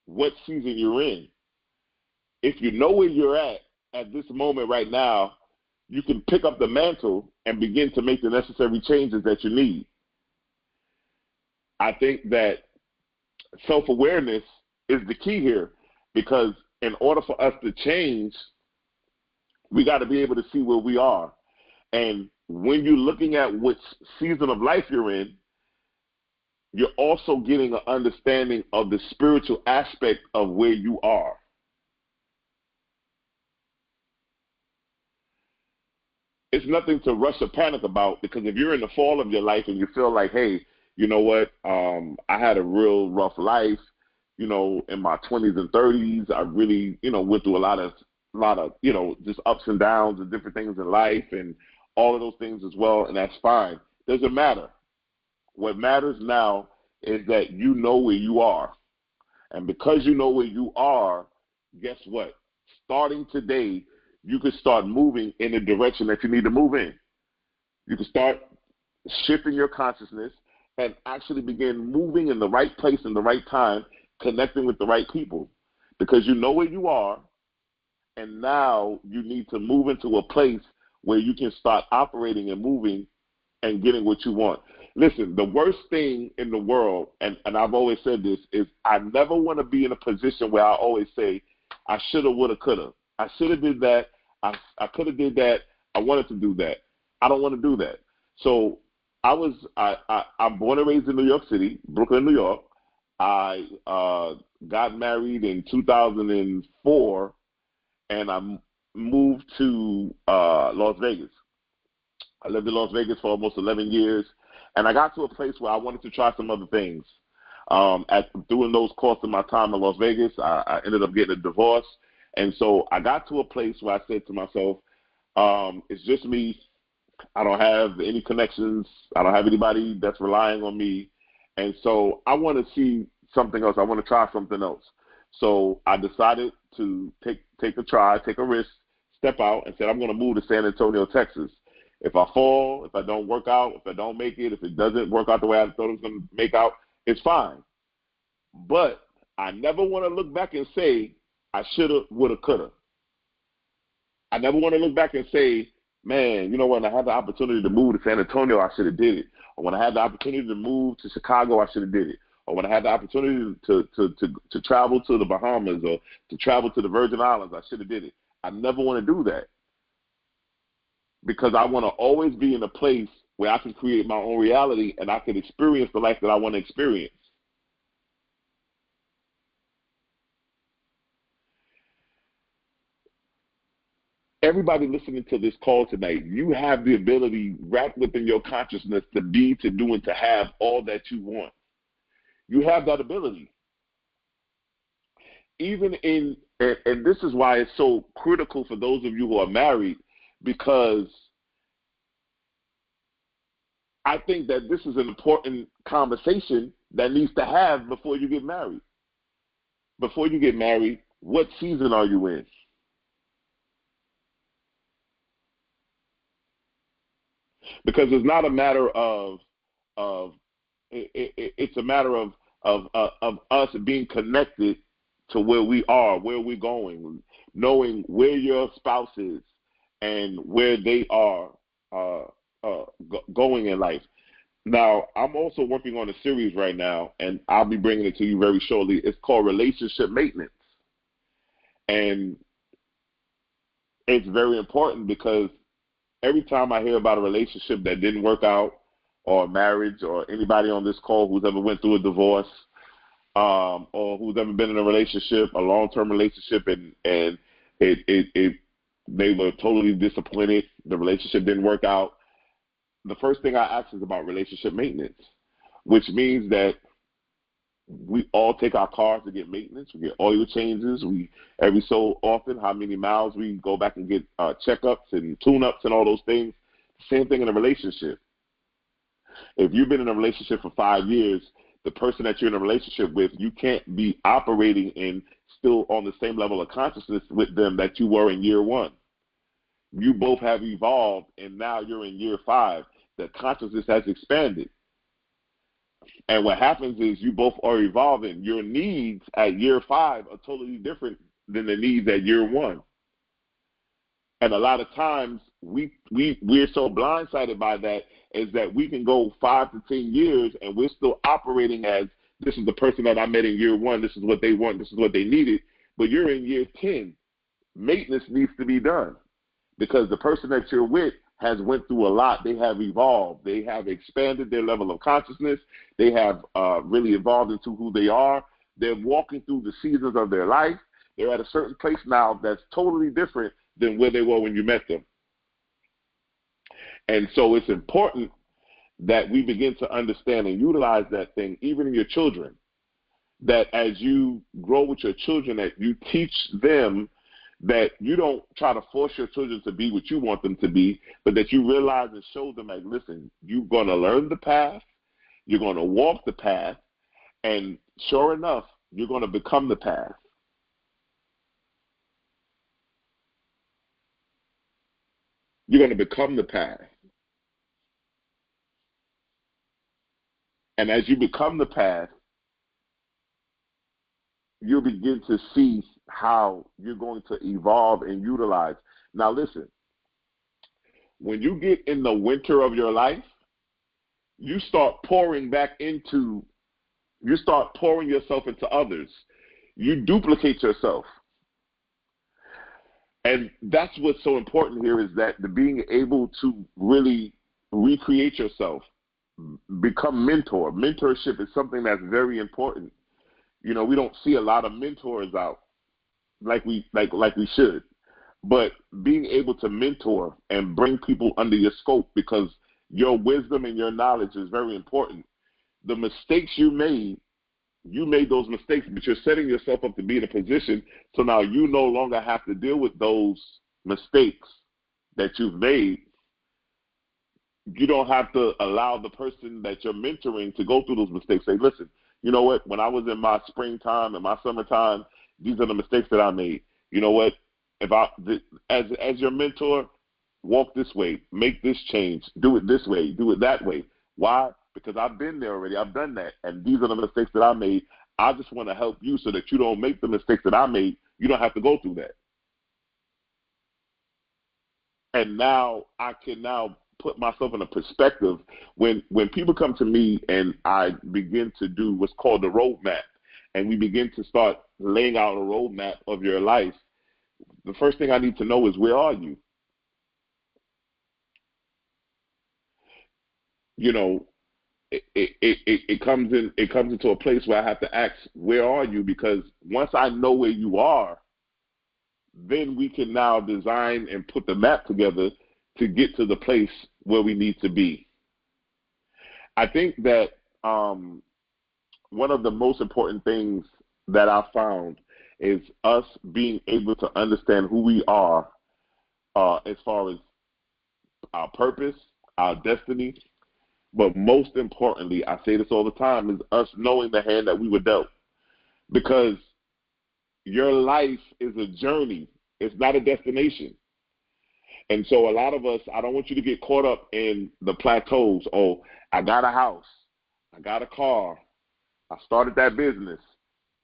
what season you're in. If you know where you're at this moment right now, you can pick up the mantle and begin to make the necessary changes that you need. I think that self-awareness is the key here, because in order for us to change, we got to be able to see where we are. And when you're looking at which season of life you're in, you're also getting an understanding of the spiritual aspect of where you are. It's nothing to rush or panic about, because if you're in the fall of your life and you feel like, hey, you know what, I had a real rough life, in my 20s and 30s, I really, went through a lot of, just ups and downs and different things in life and all of those things as well, and that's fine. Doesn't matter. What matters now is that you know where you are. And because you know where you are, guess what? Starting today, you can start moving in the direction that you need to move in. You can start shifting your consciousness and actually begin moving in the right place in the right time, connecting with the right people, because you know where you are, and now you need to move into a place where you can start operating and moving and getting what you want. Listen, the worst thing in the world, and I've always said this, is I never want to be in a position where I always say, I shoulda, woulda, coulda. I should have did that. I could have did that. I wanted to do that. I don't want to do that. So I'm born and raised in New York City, Brooklyn, New York. I got married in 2004, and I moved to Las Vegas. I lived in Las Vegas for almost 11 years, and I got to a place where I wanted to try some other things. During those course of my time in Las Vegas, I ended up getting a divorce. And so I got to a place where I said to myself, it's just me. I don't have any connections. I don't have anybody that's relying on me. And so I want to see something else. I want to try something else. So I decided to take a try, take a risk, step out, and said, I'm going to move to San Antonio, Texas. If I fall, if I don't work out, if I don't make it, if it doesn't work out the way I thought it was going to make out, it's fine. But I never want to look back and say, I shoulda, woulda, coulda. I never want to look back and say, man, when I had the opportunity to move to San Antonio, I should have did it. Or when I had the opportunity to move to Chicago, I should have did it. Or when I had the opportunity to travel to the Bahamas or to travel to the Virgin Islands, I should have did it. I never want to do that, because I want to always be in a place where I can create my own reality and I can experience the life that I want to experience. Everybody listening to this call tonight, you have the ability wrapped within your consciousness to be, to do, and to have all that you want. You have that ability. Even in, and this is why it's so critical for those of you who are married, because I think that this is an important conversation that needs to have before you get married. Before you get married, what season are you in? Because it's not a matter of it's a matter of us being connected to where we are, where we're going, knowing where your spouse is and where they are going in life. Now, I'm also working on a series right now, and I'll be bringing it to you very shortly. It's called Relationship Maintenance. And it's very important, because every time I hear about a relationship that didn't work out, or a marriage, or anybody on this call who's ever went through a divorce, or who's ever been in a relationship, a long-term relationship, and they were totally disappointed, the relationship didn't work out, the first thing I ask is about relationship maintenance, which means that We all take our cars to get maintenance. We get oil changes. Every so often, how many miles we go back and get checkups and tune-ups and all those things. Same thing in a relationship. If you've been in a relationship for 5 years, the person that you're in a relationship with, you can't be operating in still on the same level of consciousness with them that you were in year 1. You both have evolved, and now you're in year 5. The consciousness has expanded. And what happens is you both are evolving. Your needs at year 5 are totally different than the needs at year 1. And a lot of times we're so blindsided by that is that we can go 5 to 10 years and we're still operating as this is the person that I met in year 1. This is what they want. This is what they needed. But you're in year 10. Maintenance needs to be done because the person that you're with has went through a lot. They have evolved. They have expanded their level of consciousness. They have really evolved into who they are. They're walking through the seasons of their life. They're at a certain place now that's totally different than where they were when you met them. And so it's important that we begin to understand and utilize that thing, even in your children, that as you grow with your children, that you teach them that you don't try to force your children to be what you want them to be, but that you realize and show them, like, listen, you're going to learn the path, you're going to walk the path, and sure enough, you're going to become the path. You're going to become the path. And as you become the path, you'll begin to see how you're going to evolve and utilize. Now, listen, when you get in the winter of your life, you start pouring yourself into others. You duplicate yourself. And that's what's so important here is that the being able to really recreate yourself, become mentor. Mentorship is something that's very important. You know, we don't see a lot of mentors out like we should. But being able to mentor and bring people under your scope because your wisdom and your knowledge is very important. The mistakes you made those mistakes, but you're setting yourself up to be in a position so now you no longer have to deal with those mistakes that you've made. You don't have to allow the person that you're mentoring to go through those mistakes. Say, listen, you know what? When I was in my springtime and my summertime, these are the mistakes that I made. You know what? As your mentor, walk this way, make this change, do it this way, do it that way. Why? Because I've been there already. I've done that. And these are the mistakes that I made. I just want to help you so that you don't make the mistakes that I made. You don't have to go through that. And now I can now put myself in a perspective when people come to me and I begin to do what's called the roadmap, and we begin to start laying out a roadmap of your life. The first thing I need to know is, where are you? You know, it comes into a place where I have to ask, where are you? Because once I know where you are, then we can now design and put the map together to get to the place where we need to be. I think that one of the most important things that I found is us being able to understand who we are as far as our purpose, our destiny, but most importantly, I say this all the time, is us knowing the hand that we were dealt. Because your life is a journey. It's not a destination. And so a lot of us, I don't want you to get caught up in the plateaus. Oh, I got a house. I got a car. I started that business.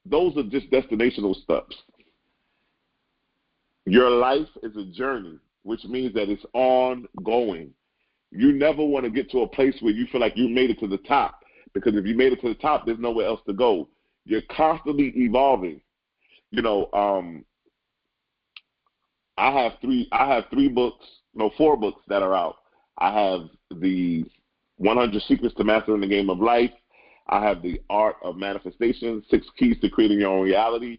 Those are just destinational steps. Your life is a journey, which means that it's ongoing. You never want to get to a place where you feel like you made it to the top, because if you made it to the top, there's nowhere else to go. You're constantly evolving. You know, I have four books that are out. I have the 100 Secrets to Mastering the Game of Life. I have the Art of Manifestation, 6 Keys to Creating Your Own Reality.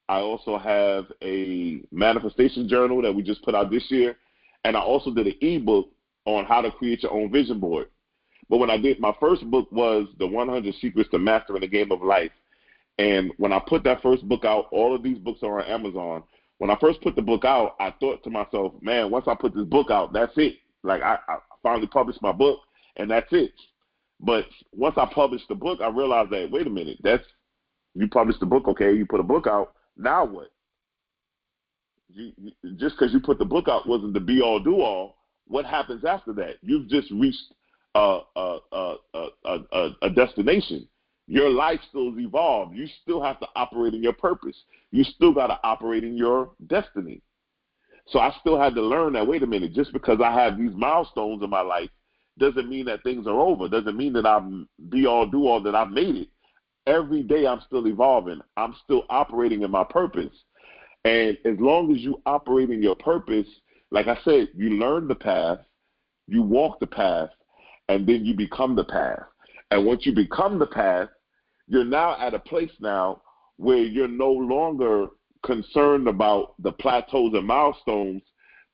I also have a manifestation journal that we just put out this year. And I also did an ebook on how to create your own vision board. But when I did, my first book was the 100 Secrets to Mastering the Game of Life. And when I put that first book out, all of these books are on Amazon. When I first put the book out, I thought to myself, man, once I put this book out, that's it. Like I finally published my book, and that's it. But once I published the book, I realized that, wait a minute, you published the book, okay, you put a book out, now what? Just because you put the book out wasn't the be-all, do-all. What happens after that? You've just reached a destination. Your life still is evolved. You still have to operate in your purpose. You still got to operate in your destiny. So I still had to learn that, wait a minute, just because I have these milestones in my life doesn't mean that things are over. Doesn't mean that I'm be-all, do-all, that I've made it. Every day I'm still evolving. I'm still operating in my purpose. And as long as you operate in your purpose, like I said, you learn the path, you walk the path, and then you become the path. And once you become the path, you're now at a place now where you're no longer concerned about the plateaus and milestones,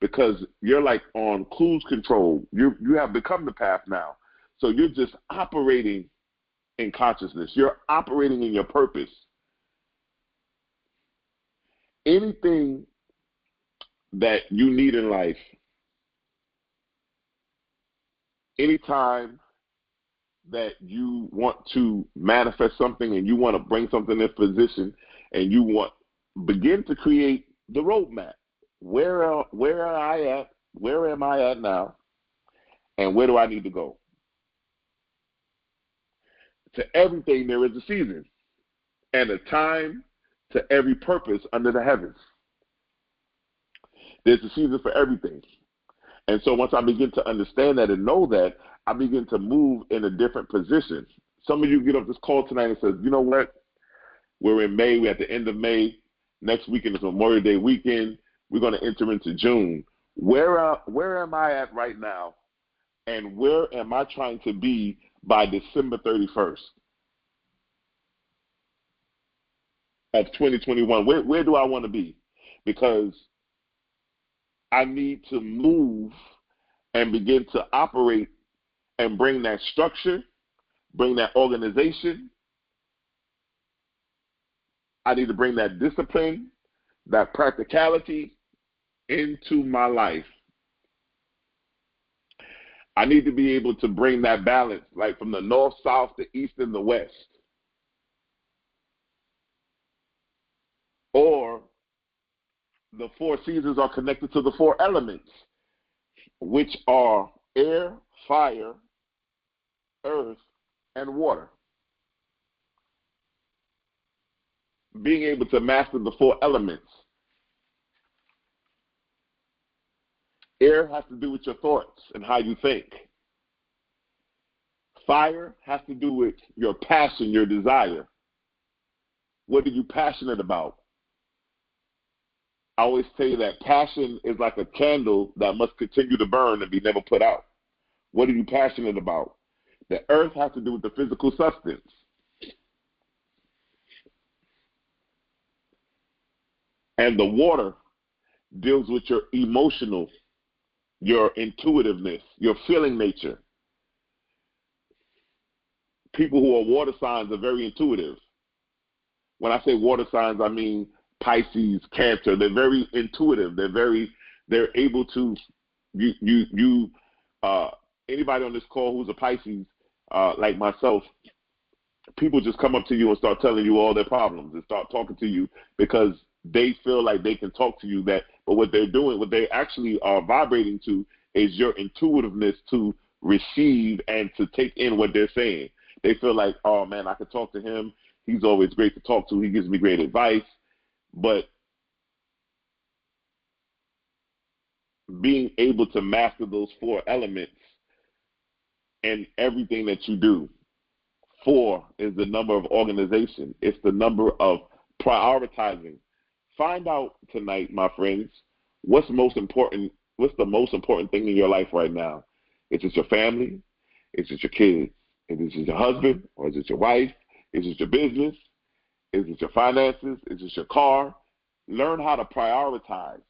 because you're like on cruise control. You have become the path now. So you're just operating in consciousness. You're operating in your purpose. Anything that you need in life, anytime that you want to manifest something and you want to bring something in position and you begin to create the roadmap. Where am I at now, and where do I need to go? To everything there is a season and a time to every purpose under the heavens. There's a season for everything. And so once I begin to understand that and know that, I begin to move in a different position. Some of you get off this call tonight and says, you know what? We're in May. We're at the end of May. Next weekend is Memorial Day weekend. We're going to enter into June. Where am I at right now? And where am I trying to be by December 31st of 2021? Where do I want to be? Because I need to move and begin to operate and bring that structure, bring that organization. I need to bring that discipline, that practicality into my life. I need to be able to bring that balance, like from the north, south, the east, and the west. Or the four seasons are connected to the four elements, which are air, fire, earth, and water. Being able to master the four elements. Air has to do with your thoughts and how you think. Fire has to do with your passion, your desire. What are you passionate about? I always say that passion is like a candle that must continue to burn and be never put out. What are you passionate about? The earth has to do with the physical substance. And the water deals with your emotional, your intuitiveness, your feeling nature. People who are water signs are very intuitive. When I say water signs, I mean Pisces, Cancer. They're very intuitive. They're able to, anybody on this call who's a Pisces, like myself, people just come up to you and start telling you all their problems and start talking to you because they feel like they can talk to you. But what they're doing, what they actually are vibrating to is your intuitiveness to receive and to take in what they're saying. They feel like, oh man, I can talk to him. He's always great to talk to. He gives me great advice. But being able to master those four elements in everything that you do. 4 is the number of organization. It's the number of prioritizing. Find out tonight, my friends, what's the most important thing in your life right now? Is it your family? Is it your kids? Is it your husband? Or is it your wife? Is it your business? Is it your finances? Is it your car? Learn how to prioritize.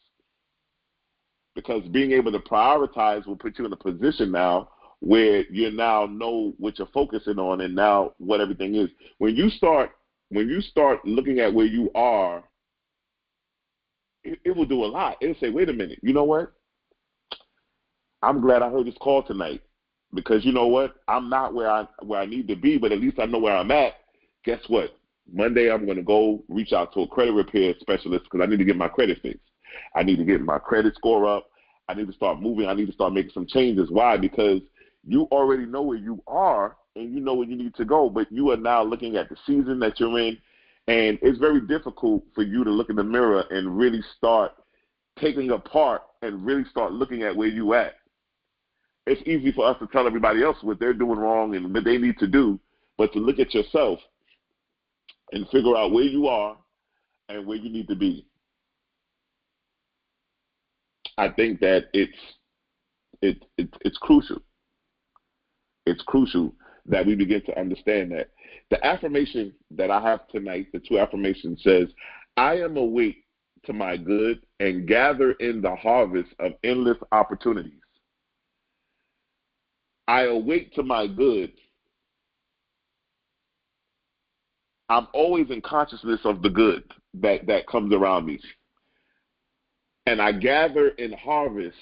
Because being able to prioritize will put you in a position now where you now know what you're focusing on and now what everything is. When you start when you start looking at where you are, it will do a lot. It'll say, wait a minute, you know what? I'm glad I heard this call tonight, because you know what? I'm not where I need to be, but at least I know where I'm at. Guess what? Monday I'm going to go reach out to a credit repair specialist because I need to get my credit fixed. I need to get my credit score up. I need to start moving. I need to start making some changes. Why? Because you already know where you are and you know where you need to go, but you are now looking at the season that you're in, and it's very difficult for you to look in the mirror and really start taking apart and really start looking at where you at. It's easy for us to tell everybody else what they're doing wrong and what they need to do, but to look at yourself and figure out where you are and where you need to be. I think that it's crucial. It's crucial that we begin to understand that. The affirmation that I have tonight, the 2 affirmations, says, I am awake to my good and gather in the harvest of endless opportunities. I awake to my good. I'm always in consciousness of the good that comes around me. And I gather in harvest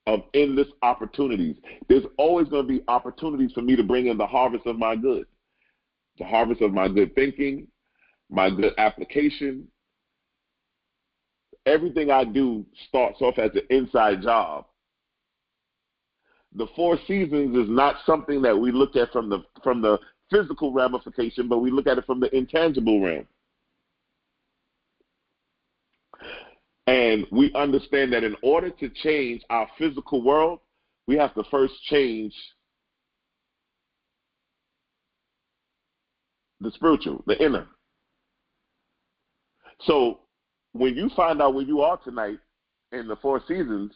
of endless opportunities. There's always going to be opportunities for me to bring in the harvest of my good. The harvest of my good thinking, my good application. Everything I do starts off as an inside job. The 4 seasons is not something that we look at from the physical ramification, but we look at it from the intangible realm. And we understand that in order to change our physical world, we have to first change the spiritual, the inner. So when you find out where you are tonight in the 4 seasons,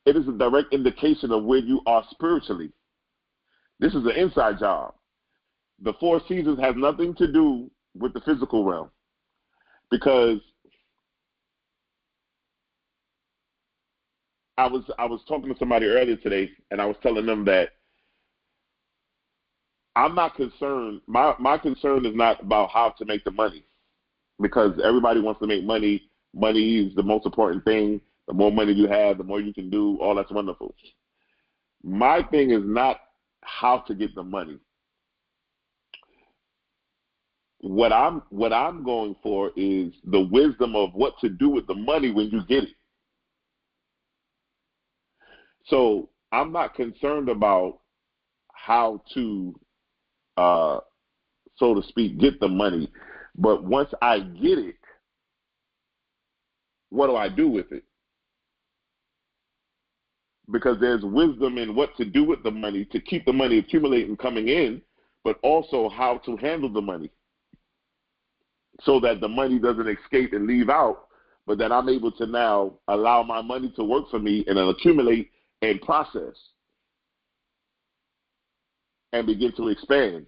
it is a direct indication of where you are spiritually. This is an inside job. The 4 seasons has nothing to do with the physical realm, because I was talking to somebody earlier today, and I was telling them that I'm not concerned. My concern is not about how to make the money, because everybody wants to make money. Money is the most important thing. The more money you have, the more you can do. All that's wonderful. My thing is not how to get the money. What I'm going for is the wisdom of what to do with the money when you get it. So I'm not concerned about how to, so to speak, get the money. But once I get it, what do I do with it? Because there's wisdom in what to do with the money to keep the money accumulating coming in, but also how to handle the money so that the money doesn't escape and leave out, but that I'm able to now allow my money to work for me and then accumulate and process and begin to expand.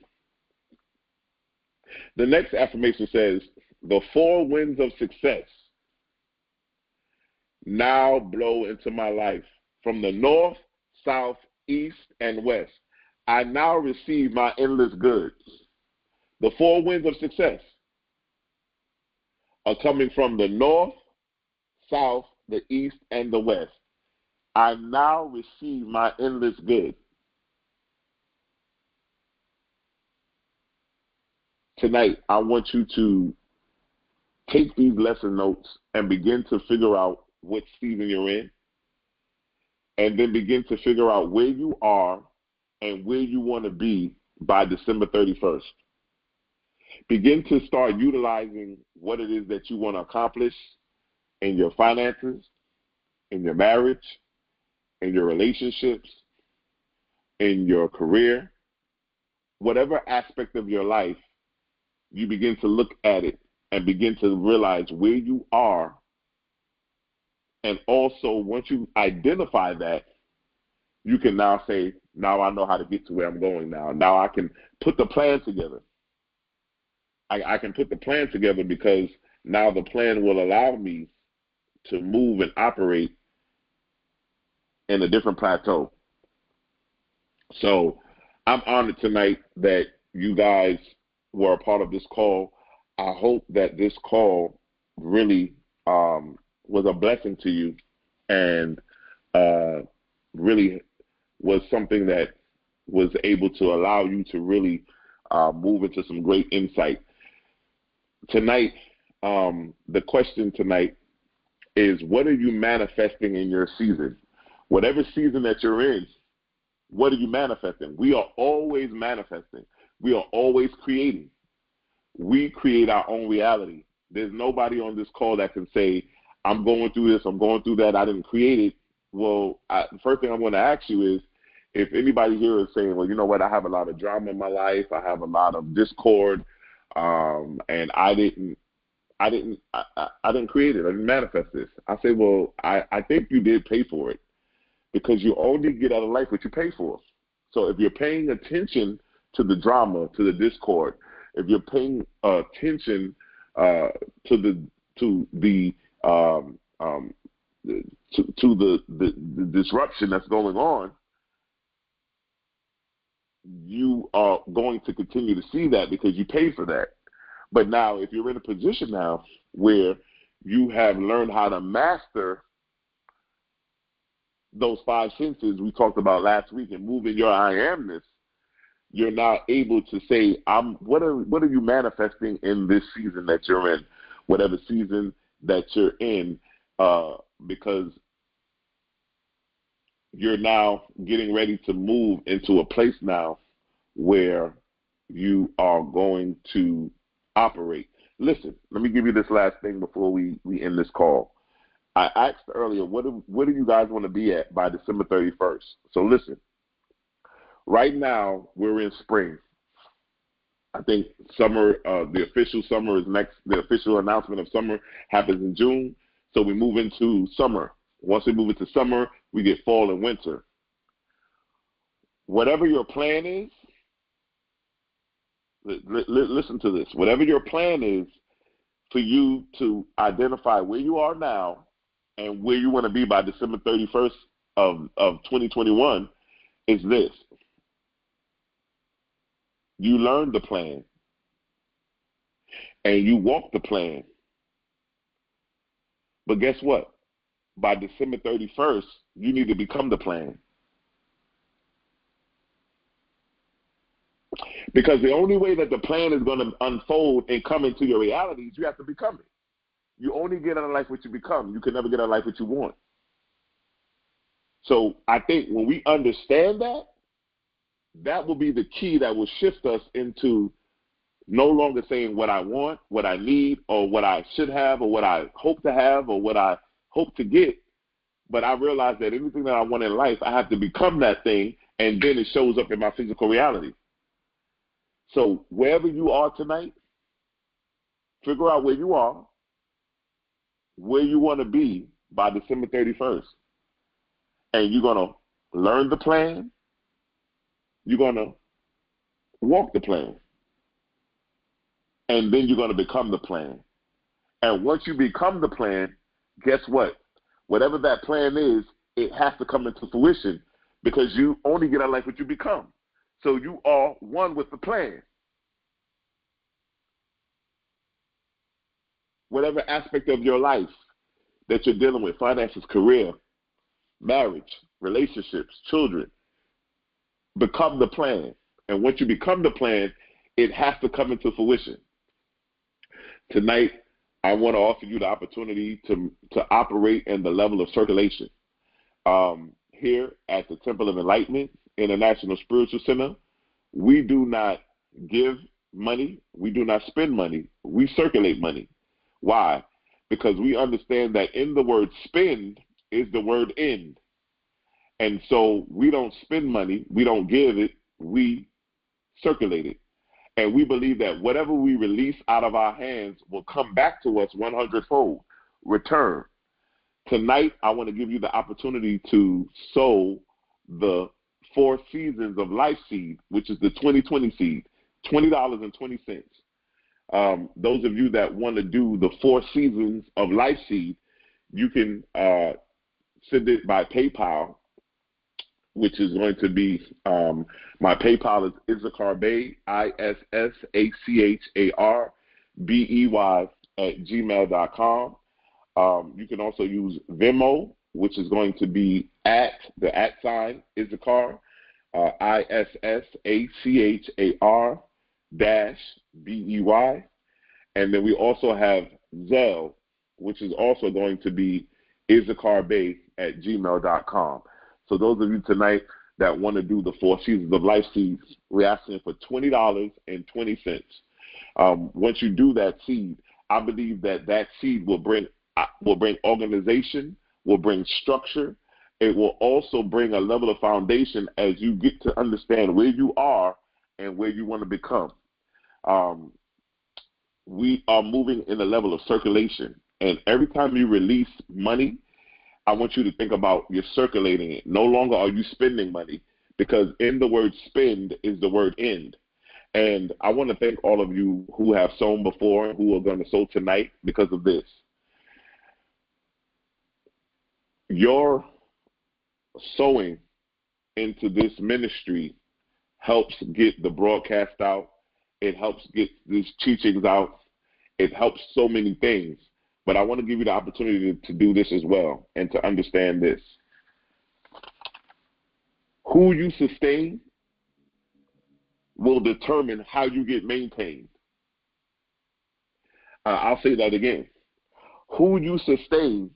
The next affirmation says, the 4 winds of success now blow into my life from the north, south, east, and west. I now receive my endless goods. The 4 winds of success are coming from the north, south, the east, and the west. I now receive my endless good. Tonight, I want you to take these lesson notes and begin to figure out what season you're in, and then begin to figure out where you are and where you want to be by December 31st. Begin to start utilizing what it is that you want to accomplish in your finances, in your marriage, in your relationships, in your career, whatever aspect of your life. You begin to look at it and begin to realize where you are. And also, once you identify that, you can now say, now I know how to get to where I'm going now. Now I can put the plan together. I can put the plan together because now the plan will allow me to move and operate in a different plateau. So I'm honored tonight that you guys were a part of this call. I hope that this call really was a blessing to you and really was something that was able to allow you to really move into some great insight. Tonight, the question tonight is, what are you manifesting in your season? Whatever season that you're in, what are you manifesting? We are always manifesting. We are always creating. We create our own reality. There's nobody on this call that can say, I'm going through this, I'm going through that, I didn't create it. Well, the first thing I'm going to ask you is, if anybody here is saying, well, you know what, I have a lot of drama in my life, I have a lot of discord, and I didn't create it, I didn't manifest this. I say, well, I think you did pay for it, because you only get out of life what you pay for. So if you're paying attention to the drama, to the discord, if you're paying attention to the disruption that's going on, you are going to continue to see that because you paid for that. But now, if you're in a position now where you have learned how to master those five senses we talked about last week and move in your I amness, you're now able to say, what are you manifesting in this season that you're in, whatever season that you're in, because you're now getting ready to move into a place now where you are going to operate. Listen, let me give you this last thing before we end this call. I asked earlier, what do you guys want to be at by December 31st? So listen, right now we're in spring. I think summer, the official summer is next. The official announcement of summer happens in June. So we move into summer. Once we move into summer, we get fall and winter. Whatever your plan is, listen to this. Whatever your plan is for you to identify where you are now and where you want to be by December 31st of 2021 is this. You learn the plan and you walk the plan. But guess what? By December 31st, you need to become the plan. Because the only way that the plan is going to unfold and come into your reality is you have to become it. You only get out of life what you become. You can never get out of life what you want. So I think when we understand that, that will be the key that will shift us into no longer saying what I want, what I need, or what I should have, or what I hope to have, or what I hope to get. But I realize that anything that I want in life, I have to become that thing, and then it shows up in my physical reality. So wherever you are tonight, figure out where you are, where you want to be by December 31st. And you're going to learn the plan. You're going to walk the plan. And then you're going to become the plan. And once you become the plan, guess what? Whatever that plan is, it has to come into fruition because you only get out of life what you become. So you are one with the plan. Whatever aspect of your life that you're dealing with, finances, career, marriage, relationships, children, become the plan. And once you become the plan, it has to come into fruition. Tonight, I want to offer you the opportunity to operate in the level of circulation. Here at the Temple of Enlightenment International Spiritual Center, we do not give money. We do not spend money. We circulate money. Why? Because we understand that in the word spend is the word end. And so we don't spend money. We don't give it. We circulate it. And we believe that whatever we release out of our hands will come back to us 100-fold, return. Tonight, I want to give you the opportunity to sow the 4 seasons of life seed, which is the 2020 seed, $20.20. Those of you that want to do the 4 seasons of life seed, you can send it by PayPal. which is going to be my PayPal is Issachar Bey, ISSACHARBEY @gmail.com. You can also use Venmo, which is going to be at the @ Issachar, ISSACHAR-BEY. And then we also have Zelle, which is also going to be IsacharBey @gmail.com. So those of you tonight that want to do the 4 Seasons of Life seeds, we're asking for $20.20. Once you do that seed, I believe that seed will bring organization, will bring structure. It will also bring a level of foundation as you get to understand where you are and where you want to become. We are moving in a level of circulation, and every time you release money, I want you to think about you're circulating it. No longer are you spending money, because in the word spend is the word end. And I want to thank all of you who have sown before and who are going to sow tonight because of this. Your sowing into this ministry helps get the broadcast out. It helps get these teachings out. It helps so many things. But I want to give you the opportunity to do this as well and to understand this. Who you sustain will determine how you get maintained. I'll say that again. Who you sustain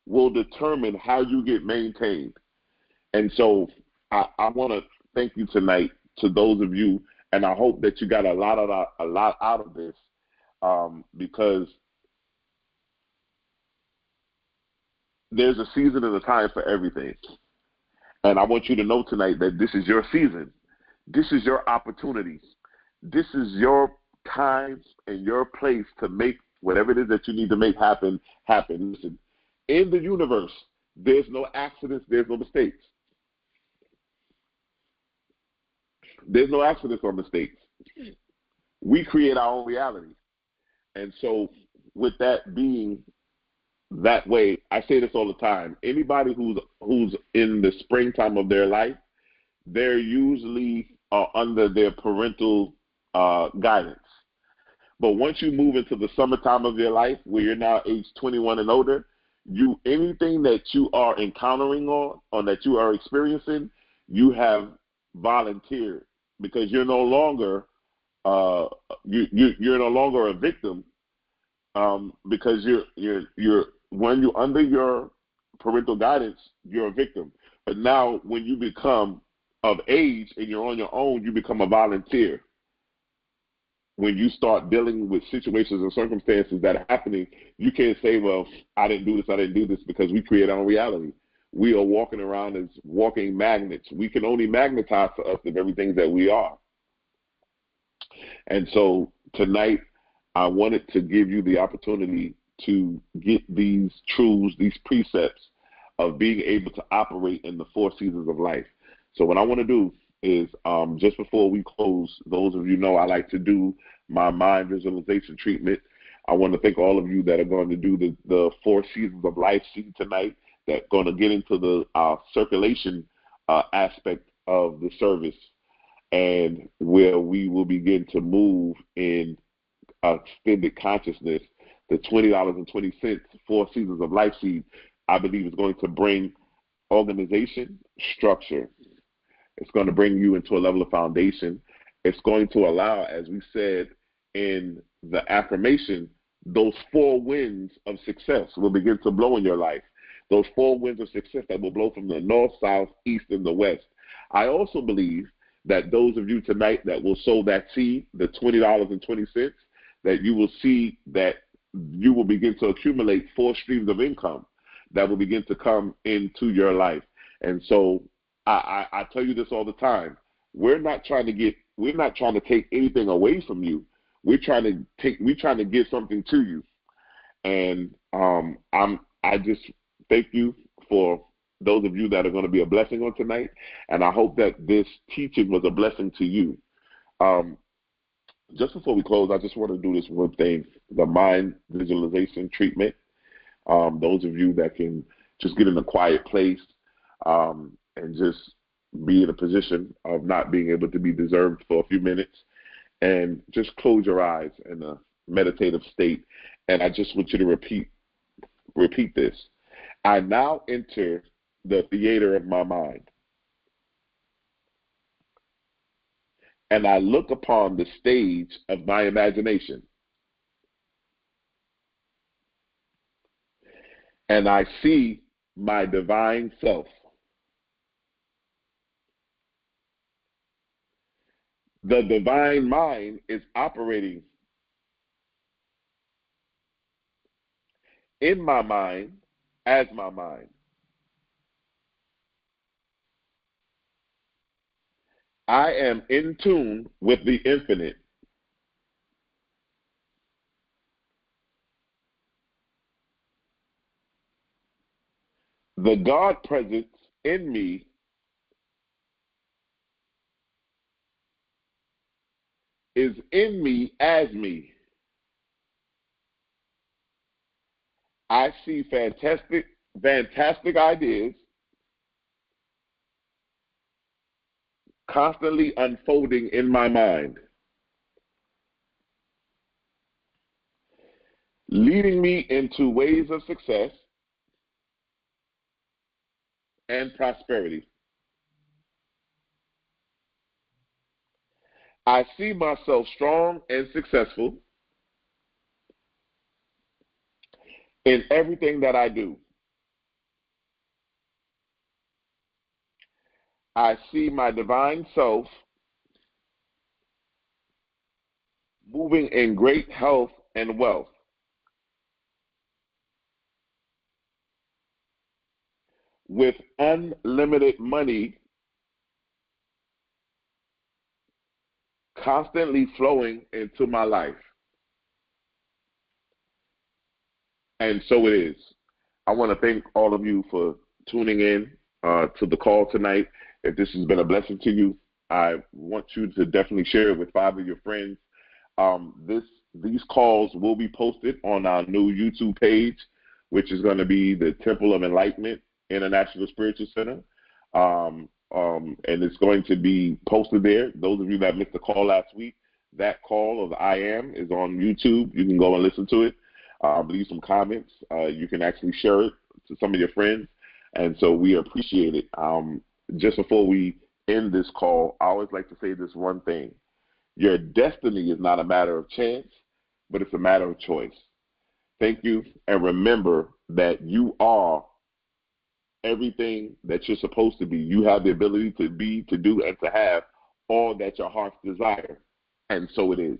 will determine how you get maintained. And so I want to thank you tonight to those of you, and I hope that you got a lot out of this, because there's a season and a time for everything. And I want you to know tonight that this is your season. This is your opportunity. This is your time and your place to make whatever it is that you need to make happen. Listen, in the universe, there's no accidents, there's no mistakes. There's no accidents or mistakes. We create our own reality. And so with that being that way, I say this all the time. Anybody who's in the springtime of their life, they're usually under their parental guidance. But once you move into the summertime of your life, where you're now age 21 and older, anything that you are encountering or that you are experiencing, you have volunteered, because you're no longer you're no longer a victim, because you're when you're under your parental guidance, you're a victim. But now when you become of age and you're on your own, you become a volunteer. When you start dealing with situations and circumstances that are happening, you can't say, well, I didn't do this, because we create our own reality. We are walking around as walking magnets. We can only magnetize to us the very things that we are. And so tonight, I wanted to give you the opportunity to get these truths, these precepts of being able to operate in the 4 seasons of life. So what I want to do is, just before we close, those of you know I like to do my mind visualization treatment. I want to thank all of you that are going to do the 4 Seasons of Life seed tonight, that are going to get into the circulation aspect of the service, and where we will begin to move in extended consciousness. The $20.20 4 Seasons of Life seed, I believe, is going to bring organization, structure. It's going to bring you into a level of foundation. It's going to allow, as we said in the affirmation, those 4 winds of success will begin to blow in your life. Those 4 winds of success that will blow from the north, south, east, and the west. I also believe that those of you tonight that will sow that seed, the $20.20, that you will see that you will begin to accumulate 4 streams of income that will begin to come into your life. And so I tell you this all the time. We're not trying to take anything away from you. We're trying to give something to you. And I just thank you for those of you that are going to be a blessing on tonight. And I hope that this teaching was a blessing to you. Just before we close, I just want to do this one thing, the mind visualization treatment. Those of you that can just get in a quiet place, and just be in a position of not being able to be deserved for a few minutes, and just close your eyes in a meditative state. And I just want you to repeat this. I now enter the theater of my mind, and I look upon the stage of my imagination, and I see my divine self. The divine mind is operating in my mind as my mind. I am in tune with the infinite. The God presence in me is in me as me. I see fantastic ideas constantly unfolding in my mind, leading me into ways of success and prosperity. I see myself strong and successful in everything that I do. I see my divine self moving in great health and wealth, with unlimited money constantly flowing into my life. And so it is. I want to thank all of you for tuning in to the call tonight. If this has been a blessing to you, I want you to definitely share it with 5 of your friends. These calls will be posted on our new YouTube page, which is going to be the Temple of Enlightenment International Spiritual Center. And it's going to be posted there. Those of you that missed the call last week, that call of I Am is on YouTube. You can go and listen to it. Leave some comments. You can actually share it to some of your friends. And so we appreciate it. Just before we end this call, I always like to say this one thing. Your destiny is not a matter of chance, but it's a matter of choice. Thank you. And remember that you are everything that you're supposed to be. You have the ability to be, to do, and to have all that your hearts desire. And so it is.